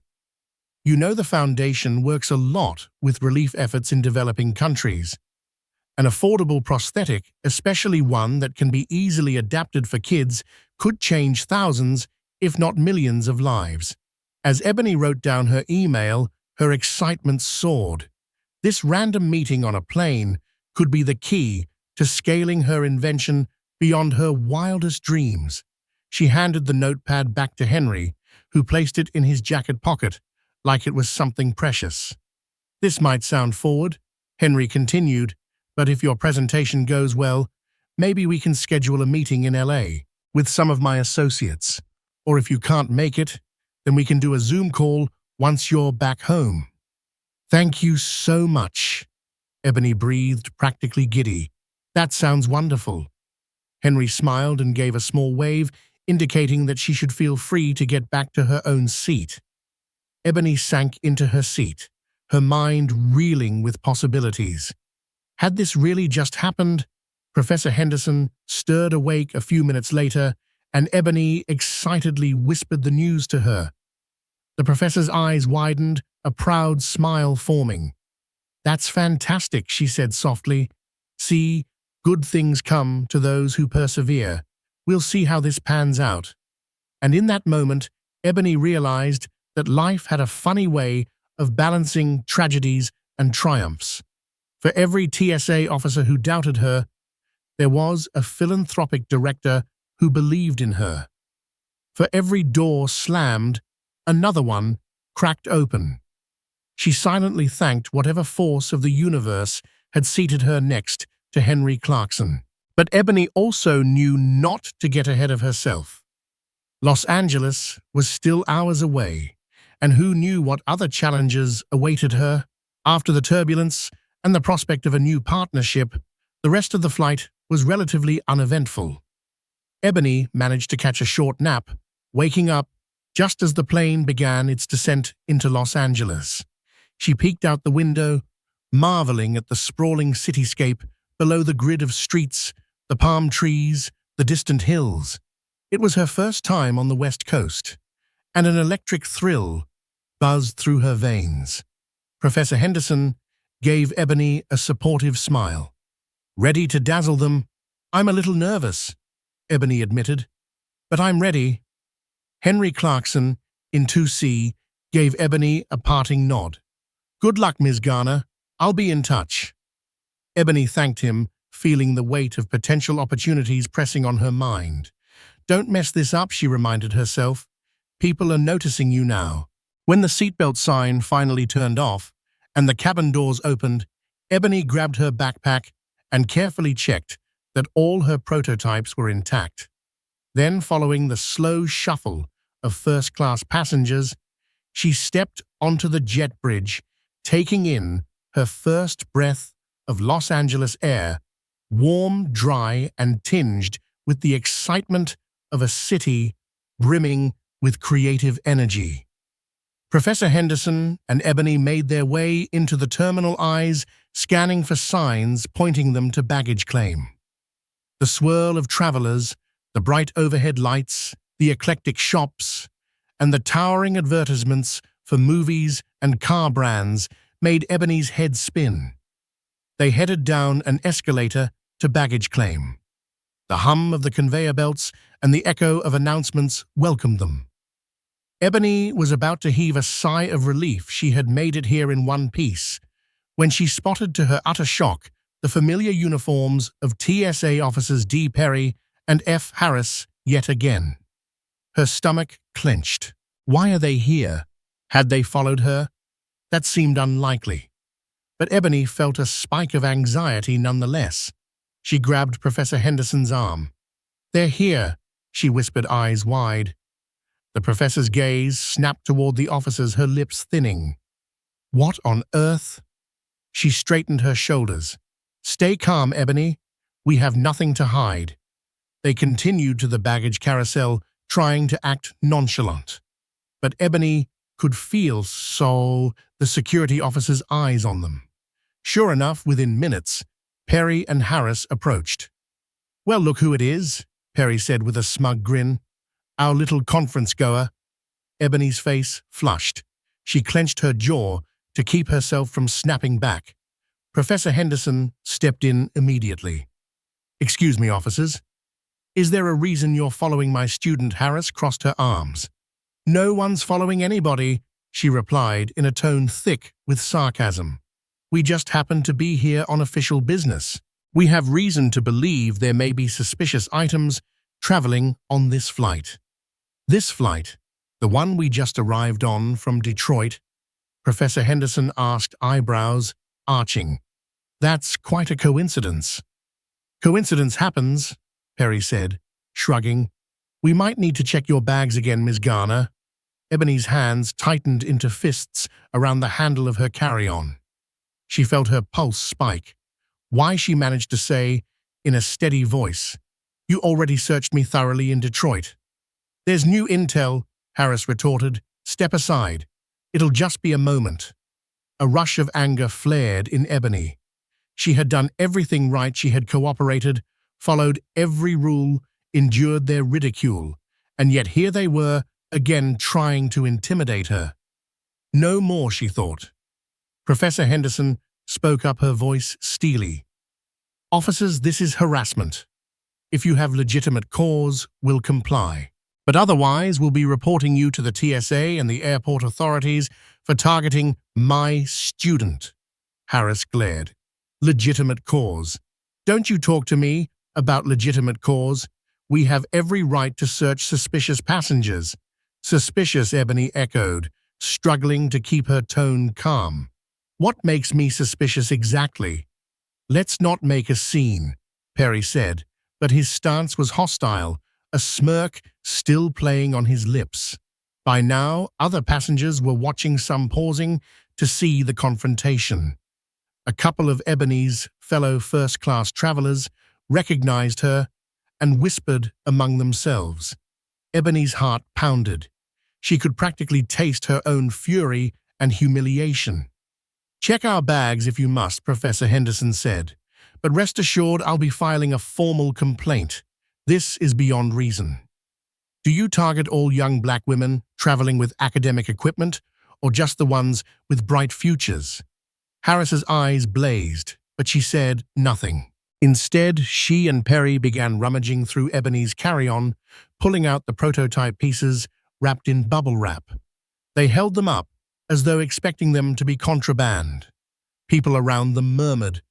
"You know, the foundation works a lot with relief efforts in developing countries. An affordable prosthetic, especially one that can be easily adapted for kids, could change thousands, if not millions, of lives." As Ebony wrote down her email, her excitement soared. This random meeting on a plane could be the key to scaling her invention beyond her wildest dreams. She handed the notepad back to Henry, who placed it in his jacket pocket like it was something precious. "This might sound forward," Henry continued, "but if your presentation goes well, maybe we can schedule a meeting in LA with some of my associates. Or if you can't make it, then we can do a Zoom call once you're back home." "Thank you so much," Ebony breathed, practically giddy. "That sounds wonderful." Henry smiled and gave a small wave, indicating that she should feel free to get back to her own seat. Ebony sank into her seat, her mind reeling with possibilities. Had this really just happened? Professor Henderson stirred awake a few minutes later, and Ebony excitedly whispered the news to her. The professor's eyes widened, a proud smile forming. "That's fantastic," she said softly. "See, good things come to those who persevere. We'll see how this pans out." And in that moment, Ebony realized that life had a funny way of balancing tragedies and triumphs. For every TSA officer who doubted her, there was a philanthropic director who believed in her. For every door slammed, another one cracked open. She silently thanked whatever force of the universe had seated her next to Henry Clarkson. But Ebony also knew not to get ahead of herself. Los Angeles was still hours away, and who knew what other challenges awaited her? After the turbulence and the prospect of a new partnership, the rest of the flight was relatively uneventful. Ebony managed to catch a short nap, waking up just as the plane began its descent into Los Angeles. She peeked out the window, marveling at the sprawling cityscape below, the grid of streets, the palm trees, the distant hills. It was her first time on the West Coast, and an electric thrill buzzed through her veins. Professor Henderson gave Ebony a supportive smile. "Ready to dazzle them?" "I'm a little nervous," Ebony admitted, "but I'm ready." Henry Clarkson, in 2C, gave Ebony a parting nod. "Good luck, Ms. Garner. I'll be in touch." Ebony thanked him, feeling the weight of potential opportunities pressing on her mind. "Don't mess this up," she reminded herself. "People are noticing you now." When the seatbelt sign finally turned off and the cabin doors opened, Ebony grabbed her backpack and carefully checked that all her prototypes were intact. Then, following the slow shuffle of first-class passengers, she stepped onto the jet bridge, taking in her first breath of Los Angeles air, warm, dry, and tinged with the excitement of a city brimming with creative energy. Professor Henderson and Ebony made their way into the terminal aisles, scanning for signs pointing them to baggage claim. The swirl of travelers, the bright overhead lights, the eclectic shops, and the towering advertisements for movies and car brands made Ebony's head spin. They headed down an escalator to baggage claim. The hum of the conveyor belts and the echo of announcements welcomed them. Ebony was about to heave a sigh of relief she had made it here in one piece, when she spotted to her utter shock the familiar uniforms of TSA officers D. Perry and F. Harris yet again. Her stomach clenched. Why are they here? Had they followed her? That seemed unlikely. But Ebony felt a spike of anxiety nonetheless. She grabbed Professor Henderson's arm. "They're here," she whispered, eyes wide. The professor's gaze snapped toward the officers, her lips thinning. "What on earth?" She straightened her shoulders. "Stay calm, Ebony. We have nothing to hide." They continued to the baggage carousel, trying to act nonchalant. But Ebony could feel the security officer's eyes on them. Sure enough, within minutes, Perry and Harris approached. "Well, look who it is," Perry said with a smug grin. "Our little conference-goer." Ebony's face flushed. She clenched her jaw to keep herself from snapping back. Professor Henderson stepped in immediately. "Excuse me, officers. Is there a reason you're following my student?" Harris crossed her arms. "No one's following anybody," she replied in a tone thick with sarcasm. "We just happen to be here on official business. We have reason to believe there may be suspicious items traveling on this flight. This flight, the one we just arrived on from Detroit, Professor Henderson asked, eyebrows arching. That's quite a coincidence. Coincidence happens, Perry said, shrugging. We might need to check your bags again, Miss Garner. Ebony's hands tightened into fists around the handle of her carry-on. She felt her pulse spike. Why she managed to say, in a steady voice, "You already searched me thoroughly in Detroit." "There's new intel," Harris retorted. "Step aside. It'll just be a moment." A rush of anger flared in Ebony. She had done everything right. She had cooperated, followed every rule, endured their ridicule, and yet here they were, again trying to intimidate her. No more, she thought. Professor Henderson spoke up, her voice steely. "Officers, this is harassment. If you have legitimate cause, we'll comply. But otherwise, we'll be reporting you to the TSA and the airport authorities for targeting my student." Harris glared. "Legitimate cause. Don't you talk to me about legitimate cause. We have every right to search suspicious passengers." "Suspicious," Ebony echoed, struggling to keep her tone calm. "What makes me suspicious exactly?" "Let's not make a scene," Perry said, but his stance was hostile, a smirk still playing on his lips. By now, other passengers were watching, some pausing to see the confrontation. A couple of Ebony's fellow first-class travelers recognized her and whispered among themselves. Ebony's heart pounded. She could practically taste her own fury and humiliation. "Check our bags if you must," Professor Henderson said, "but rest assured I'll be filing a formal complaint. This is beyond reason." "Do you target all young black women traveling with academic equipment, or just the ones with bright futures?" Harris's eyes blazed, but she said nothing. Instead, she and Perry began rummaging through Ebony's carry-on, pulling out the prototype pieces wrapped in bubble wrap. They held them up, as though expecting them to be contraband. People around them murmured,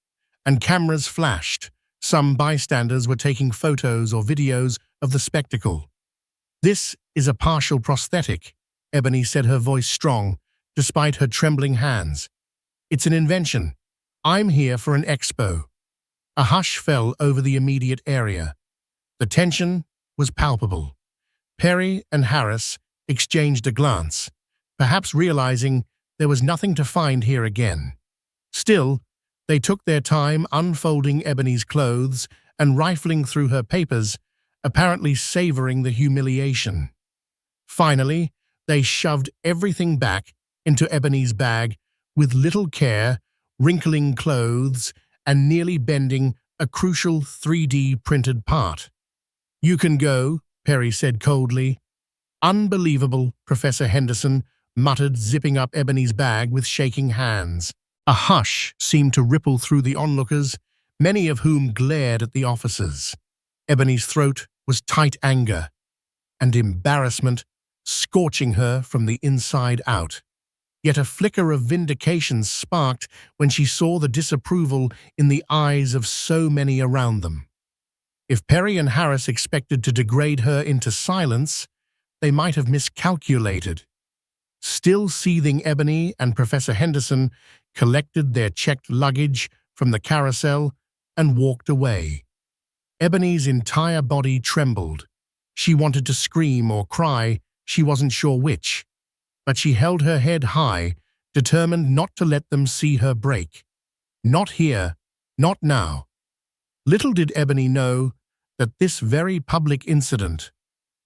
and cameras flashed. Some bystanders were taking photos or videos of the spectacle. "This is a partial prosthetic," Ebony said, her voice strong, despite her trembling hands. "It's an invention. I'm here for an expo." A hush fell over the immediate area. The tension was palpable. Perry and Harris exchanged a glance, perhaps realizing there was nothing to find here again. Still, they took their time unfolding Ebony's clothes and rifling through her papers, apparently savoring the humiliation. Finally, they shoved everything back into Ebony's bag with little care, wrinkling clothes and nearly bending a crucial 3D printed part. "You can go," Perry said coldly. "Unbelievable," Professor Henderson muttered, zipping up Ebony's bag with shaking hands. A hush seemed to ripple through the onlookers, many of whom glared at the officers. Ebony's throat was tight, anger and embarrassment scorching her from the inside out. Yet a flicker of vindication sparked when she saw the disapproval in the eyes of so many around them. If Perry and Harris expected to degrade her into silence, they might have miscalculated. Still seething, Ebony and Professor Henderson collected their checked luggage from the carousel and walked away. Ebony's entire body trembled. She wanted to scream or cry, she wasn't sure which. But she held her head high, determined not to let them see her break. Not here, not now. Little did Ebony know that this very public incident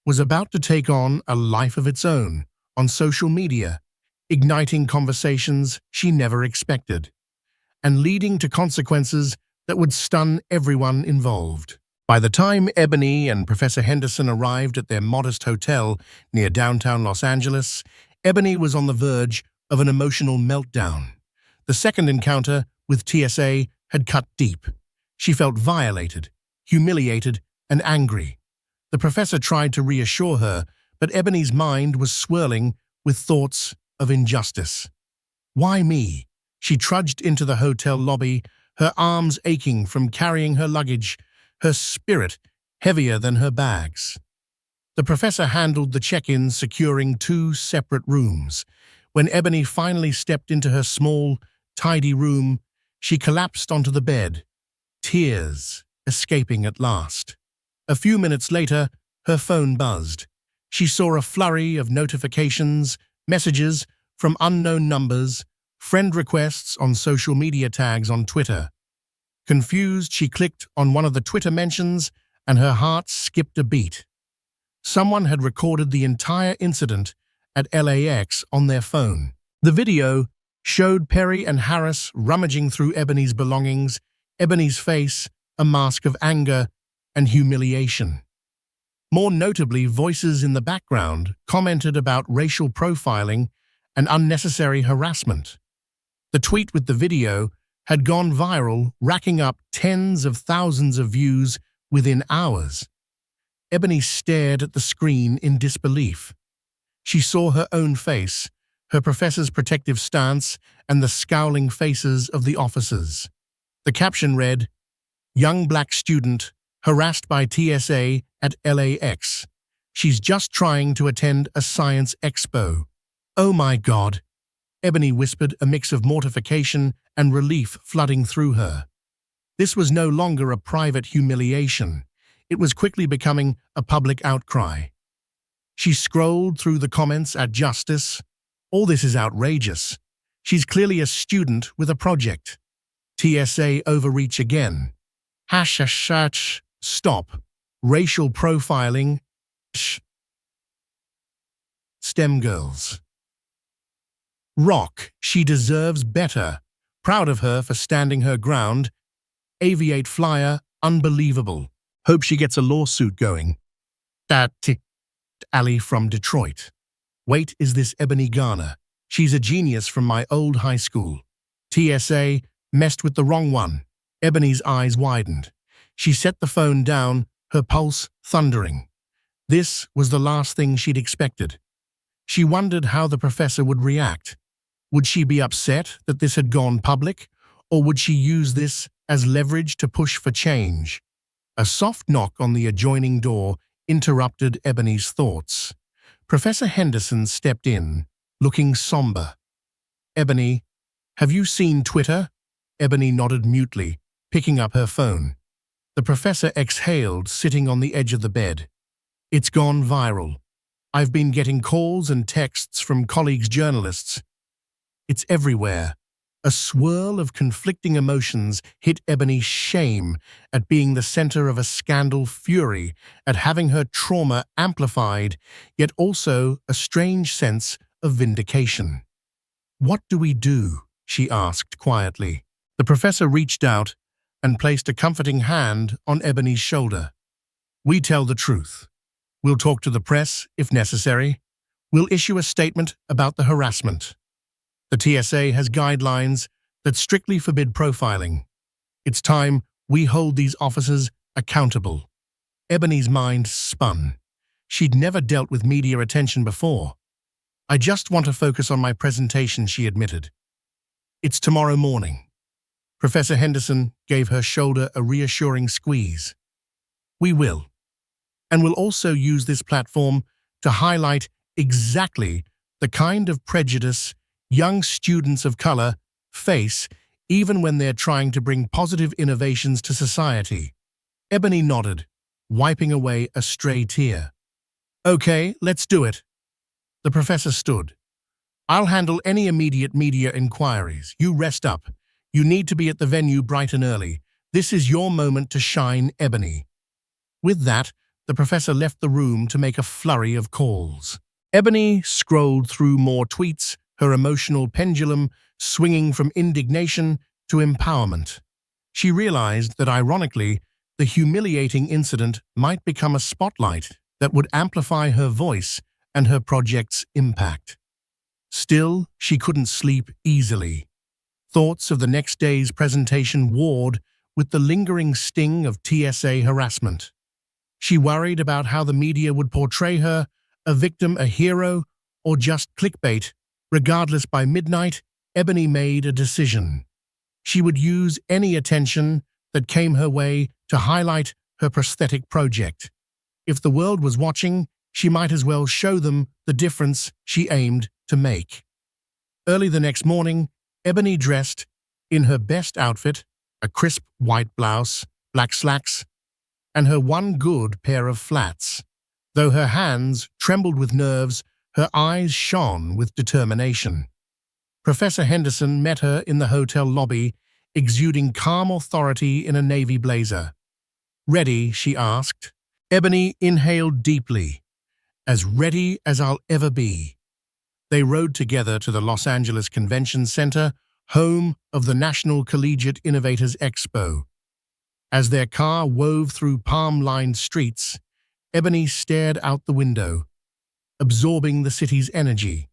was about to take on a life of its own on social media, igniting conversations she never expected, and leading to consequences that would stun everyone involved. By the time Ebony and Professor Henderson arrived at their modest hotel near downtown Los Angeles, Ebony was on the verge of an emotional meltdown. The second encounter with TSA had cut deep. She felt violated, humiliated, and angry. The professor tried to reassure her, but Ebony's mind was swirling with thoughts of injustice. Why me? She trudged into the hotel lobby, her arms aching from carrying her luggage, her spirit heavier than her bags. The professor handled the check-ins, securing 2 separate rooms. When Ebony finally stepped into her small, tidy room, she collapsed onto the bed, tears escaping at last. A few minutes later, her phone buzzed. She saw a flurry of notifications, messages from unknown numbers, friend requests on social media tags on Twitter. Confused, she clicked on one of the Twitter mentions and her heart skipped a beat. Someone had recorded the entire incident at LAX on their phone. The video showed Perry and Harris rummaging through Ebony's belongings, Ebony's face a mask of anger and humiliation. More notably, voices in the background commented about racial profiling and unnecessary harassment. The tweet with the video had gone viral, racking up tens of thousands of views within hours. Ebony stared at the screen in disbelief. She saw her own face, her professor's protective stance, and the scowling faces of the officers. The caption read, "Young black student harassed by TSA at LAX. She's just trying to attend a science expo." "Oh my God," Ebony whispered, a mix of mortification and relief flooding through her. This was no longer a private humiliation. It was quickly becoming a public outcry. She scrolled through the comments at justice. "All this is outrageous. She's clearly a student with a project. TSA overreach again. Hash, stop. Racial profiling. STEM girls. Rock, she deserves better. Proud of her for standing her ground. Aviate flyer, unbelievable. Hope she gets a lawsuit going." Ali from Detroit. "Wait, is this Ebony Garner? She's a genius from my old high school. TSA messed with the wrong one." Ebony's eyes widened. She set the phone down, her pulse thundering. This was the last thing she'd expected. She wondered how the professor would react. Would she be upset that this had gone public, or would she use this as leverage to push for change? A soft knock on the adjoining door interrupted Ebony's thoughts. Professor Henderson stepped in, looking somber. "Ebony, have you seen Twitter?" Ebony nodded mutely, picking up her phone. The professor exhaled, sitting on the edge of the bed. "It's gone viral. I've been getting calls and texts from colleagues journalists. It's everywhere." A swirl of conflicting emotions hit Ebony's: shame at being the center of a scandal, fury at having her trauma amplified, yet also a strange sense of vindication. "What do we do?" she asked quietly. The professor reached out and placed a comforting hand on Ebony's shoulder. "We tell the truth. We'll talk to the press if necessary. We'll issue a statement about the harassment. The TSA has guidelines that strictly forbid profiling. It's time we hold these officers accountable." Ebony's mind spun. She'd never dealt with media attention before. "I just want to focus on my presentation," she admitted. "It's tomorrow morning." Professor Henderson gave her shoulder a reassuring squeeze. "We will. And we'll also use this platform to highlight exactly the kind of prejudice young students of color face even when they're trying to bring positive innovations to society." Ebony nodded, wiping away a stray tear. "Okay, let's do it." The professor stood. "I'll handle any immediate media inquiries. You rest up. You need to be at the venue bright and early. This is your moment to shine, Ebony." With that, the professor left the room to make a flurry of calls. Ebony scrolled through more tweets, her emotional pendulum swinging from indignation to empowerment. She realized that, ironically, the humiliating incident might become a spotlight that would amplify her voice and her project's impact. Still, she couldn't sleep easily. Thoughts of the next day's presentation warred with the lingering sting of TSA harassment. She worried about how the media would portray her, a victim, a hero, or just clickbait. Regardless, by midnight, Ebony made a decision. She would use any attention that came her way to highlight her prosthetic project. If the world was watching, she might as well show them the difference she aimed to make. Early the next morning, Ebony dressed in her best outfit, a crisp white blouse, black slacks, and her one good pair of flats. Though her hands trembled with nerves, her eyes shone with determination. Professor Henderson met her in the hotel lobby, exuding calm authority in a navy blazer. "Ready?" she asked. Ebony inhaled deeply. "As ready as I'll ever be." They rode together to the Los Angeles Convention Center, home of the National Collegiate Innovators Expo. As their car wove through palm-lined streets, Ebony stared out the window, absorbing the city's energy.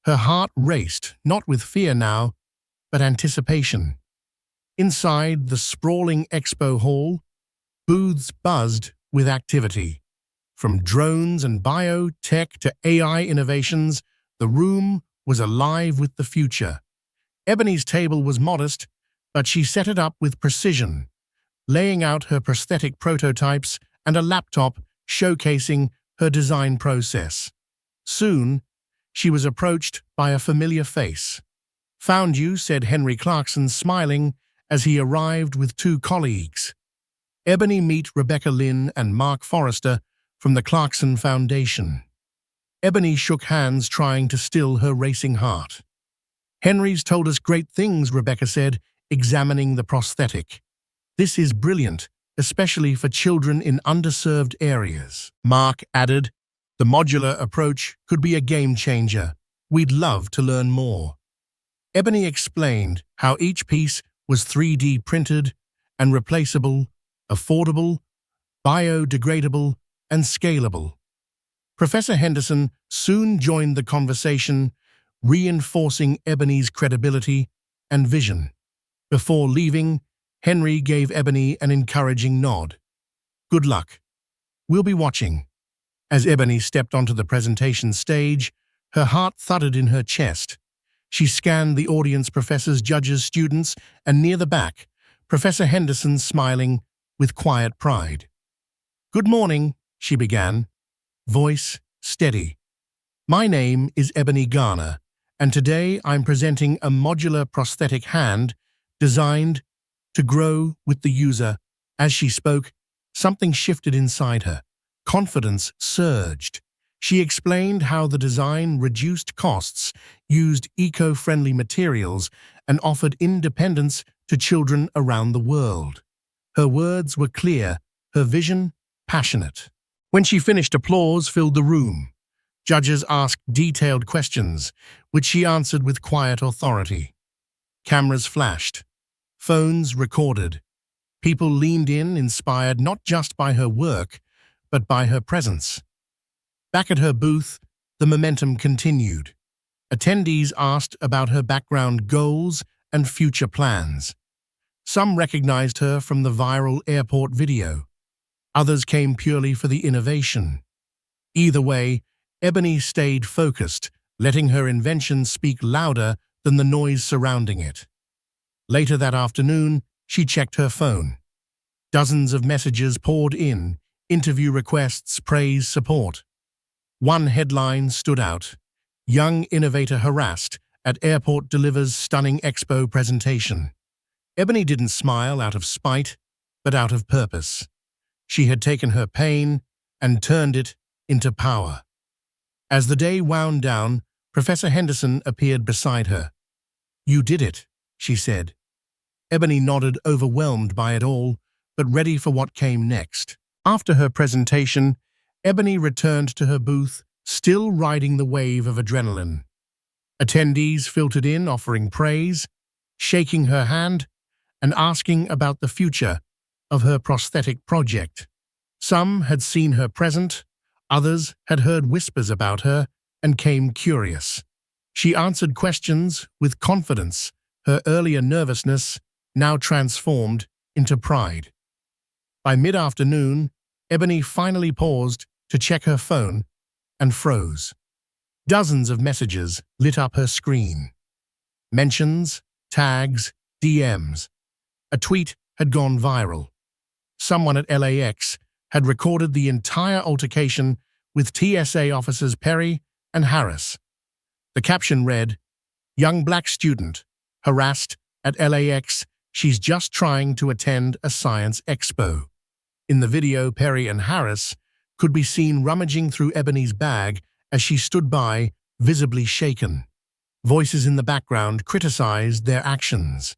Her heart raced, not with fear now, but anticipation. Inside the sprawling expo hall, booths buzzed with activity. From drones and biotech to AI innovations, the room was alive with the future. Ebony's table was modest, but she set it up with precision, laying out her prosthetic prototypes and a laptop showcasing her design process. Soon, she was approached by a familiar face. "Found you," said Henry Clarkson, smiling as he arrived with two colleagues. Ebony meet Rebecca Lynn and Mark Forrester from the Clarkson Foundation. Ebony shook hands, trying to still her racing heart. "Henry's told us great things," Rebecca said, examining the prosthetic. "This is brilliant, especially for children in underserved areas." Mark added, "The modular approach could be a game changer. We'd love to learn more." Ebony explained how each piece was 3D printed and replaceable, affordable, biodegradable, and scalable. Professor Henderson soon joined the conversation, reinforcing Ebony's credibility and vision. Before leaving, Henry gave Ebony an encouraging nod. "Good luck. We'll be watching." As Ebony stepped onto the presentation stage, her heart thudded in her chest. She scanned the audience, professors, judges, students, and near the back, Professor Henderson smiling with quiet pride. "Good morning," she began, voice steady. "My name is Ebony Garner, and today I'm presenting a modular prosthetic hand designed to grow with the user." As she spoke, something shifted inside her. Confidence surged. She explained how the design reduced costs, used eco-friendly materials, and offered independence to children around the world. Her words were clear, her vision passionate. When she finished, applause filled the room. Judges asked detailed questions, which she answered with quiet authority. Cameras flashed. Phones recorded. People leaned in, inspired not just by her work, but by her presence. Back at her booth, the momentum continued. Attendees asked about her background, goals, and future plans. Some recognized her from the viral airport video. Others came purely for the innovation. Either way, Ebony stayed focused, letting her invention speak louder than the noise surrounding it. Later that afternoon, she checked her phone. Dozens of messages poured in, interview requests, praise, support. One headline stood out: "Young innovator harassed at airport delivers stunning expo presentation." Ebony didn't smile out of spite, but out of purpose. She had taken her pain and turned it into power. As the day wound down, Professor Henderson appeared beside her. "You did it," she said. Ebony nodded, overwhelmed by it all, but ready for what came next. After her presentation, Ebony returned to her booth, still riding the wave of adrenaline. Attendees filtered in, offering praise, shaking her hand, and asking about the future of her prosthetic project. Some had seen her present, others had heard whispers about her and came curious. She answered questions with confidence, her earlier nervousness now transformed into pride. By mid-afternoon, Ebony finally paused to check her phone and froze. Dozens of messages lit up her screen. Mentions, tags, DMs. A tweet had gone viral. someone at LAX had recorded the entire altercation with TSA officers Perry and Harris. The caption read, "Young black student, harassed at LAX, she's just trying to attend a science expo." In the video, Perry and Harris could be seen rummaging through Ebony's bag as she stood by, visibly shaken. Voices in the background criticized their actions.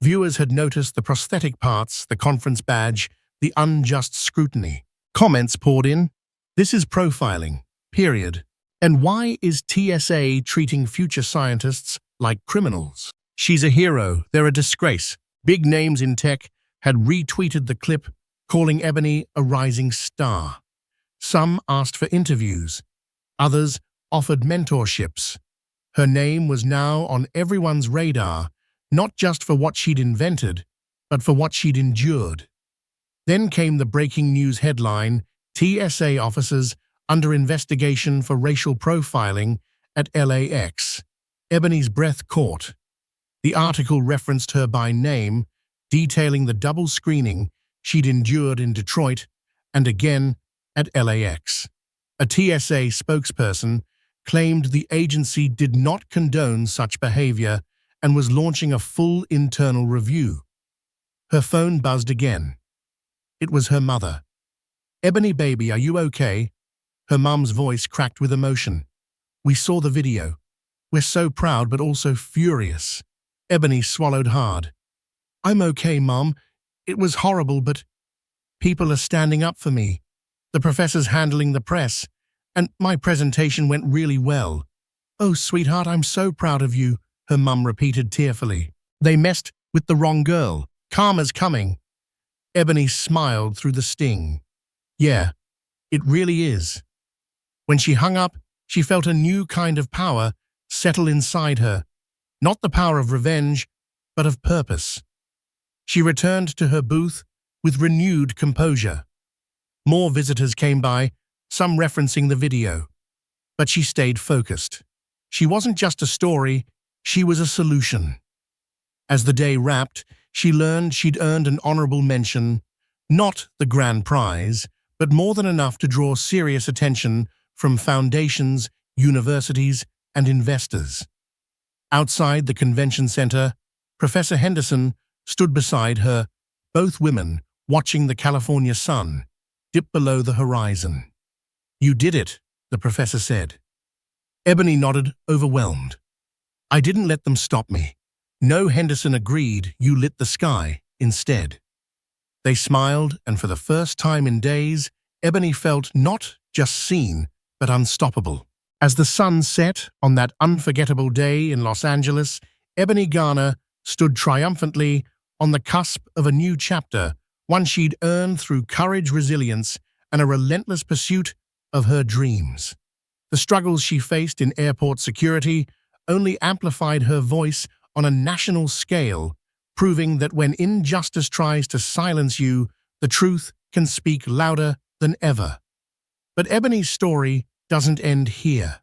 Viewers had noticed the prosthetic parts, the conference badge, the unjust scrutiny. Comments poured in. "This is profiling, period. And why is TSA treating future scientists like criminals? She's a hero, they're a disgrace." Big names in tech had retweeted the clip, calling Ebony a rising star. Some asked for interviews. Others offered mentorships. Her name was now on everyone's radar, not just for what she'd invented, but for what she'd endured. Then came the breaking news headline, "TSA officers under investigation for racial profiling at LAX." Ebony's breath caught. The article referenced her by name, detailing the double screening she'd endured in Detroit and again at LAX. A TSA spokesperson claimed the agency did not condone such behavior and was launching a full internal review. Her phone buzzed again. It was her mother. "Ebony, baby, are you okay?" Her mum's voice cracked with emotion. "We saw the video. We're so proud but also furious." Ebony swallowed hard. "I'm okay, Mom. It was horrible, but people are standing up for me. The professor's handling the press, and my presentation went really well." "Oh, sweetheart, I'm so proud of you," her mum repeated tearfully. "They messed with the wrong girl. Karma's coming." Ebony smiled through the sting. "Yeah, it really is." When she hung up, she felt a new kind of power settle inside her. Not the power of revenge, but of purpose. She returned to her booth with renewed composure. More visitors came by, some referencing the video. But she stayed focused. She wasn't just a story, she was a solution. As the day wrapped, she learned she'd earned an honorable mention, not the grand prize, but more than enough to draw serious attention from foundations, universities, and investors. Outside the convention center, Professor Henderson stood beside her, both women watching the California sun dip below the horizon. "You did it," the professor said. Ebony nodded, overwhelmed. "I didn't let them stop me." "No," Henderson agreed, "you lit the sky instead." They smiled, and for the first time in days, Ebony felt not just seen, but unstoppable. As the sun set on that unforgettable day in Los Angeles, Ebony Garner stood triumphantly on the cusp of a new chapter, one she'd earned through courage, resilience, and a relentless pursuit of her dreams. The struggles she faced in airport security only amplified her voice on a national scale, proving that when injustice tries to silence you, the truth can speak louder than ever. But Ebony's story doesn't end here.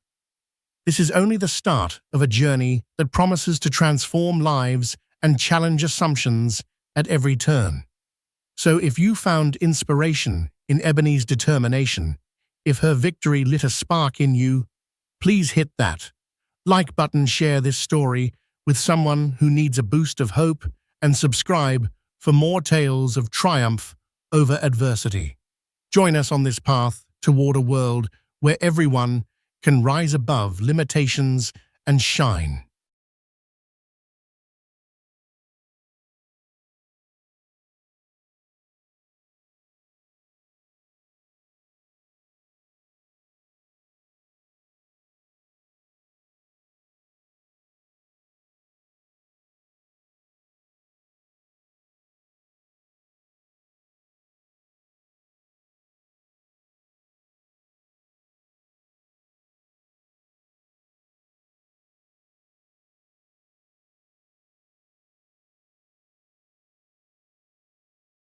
This is only the start of a journey that promises to transform lives and challenge assumptions at every turn. So if you found inspiration in Ebony's determination, if her victory lit a spark in you, please hit that like button, share this story with someone who needs a boost of hope, and subscribe for more tales of triumph over adversity. Join us on this path toward a world where everyone can rise above limitations and shine.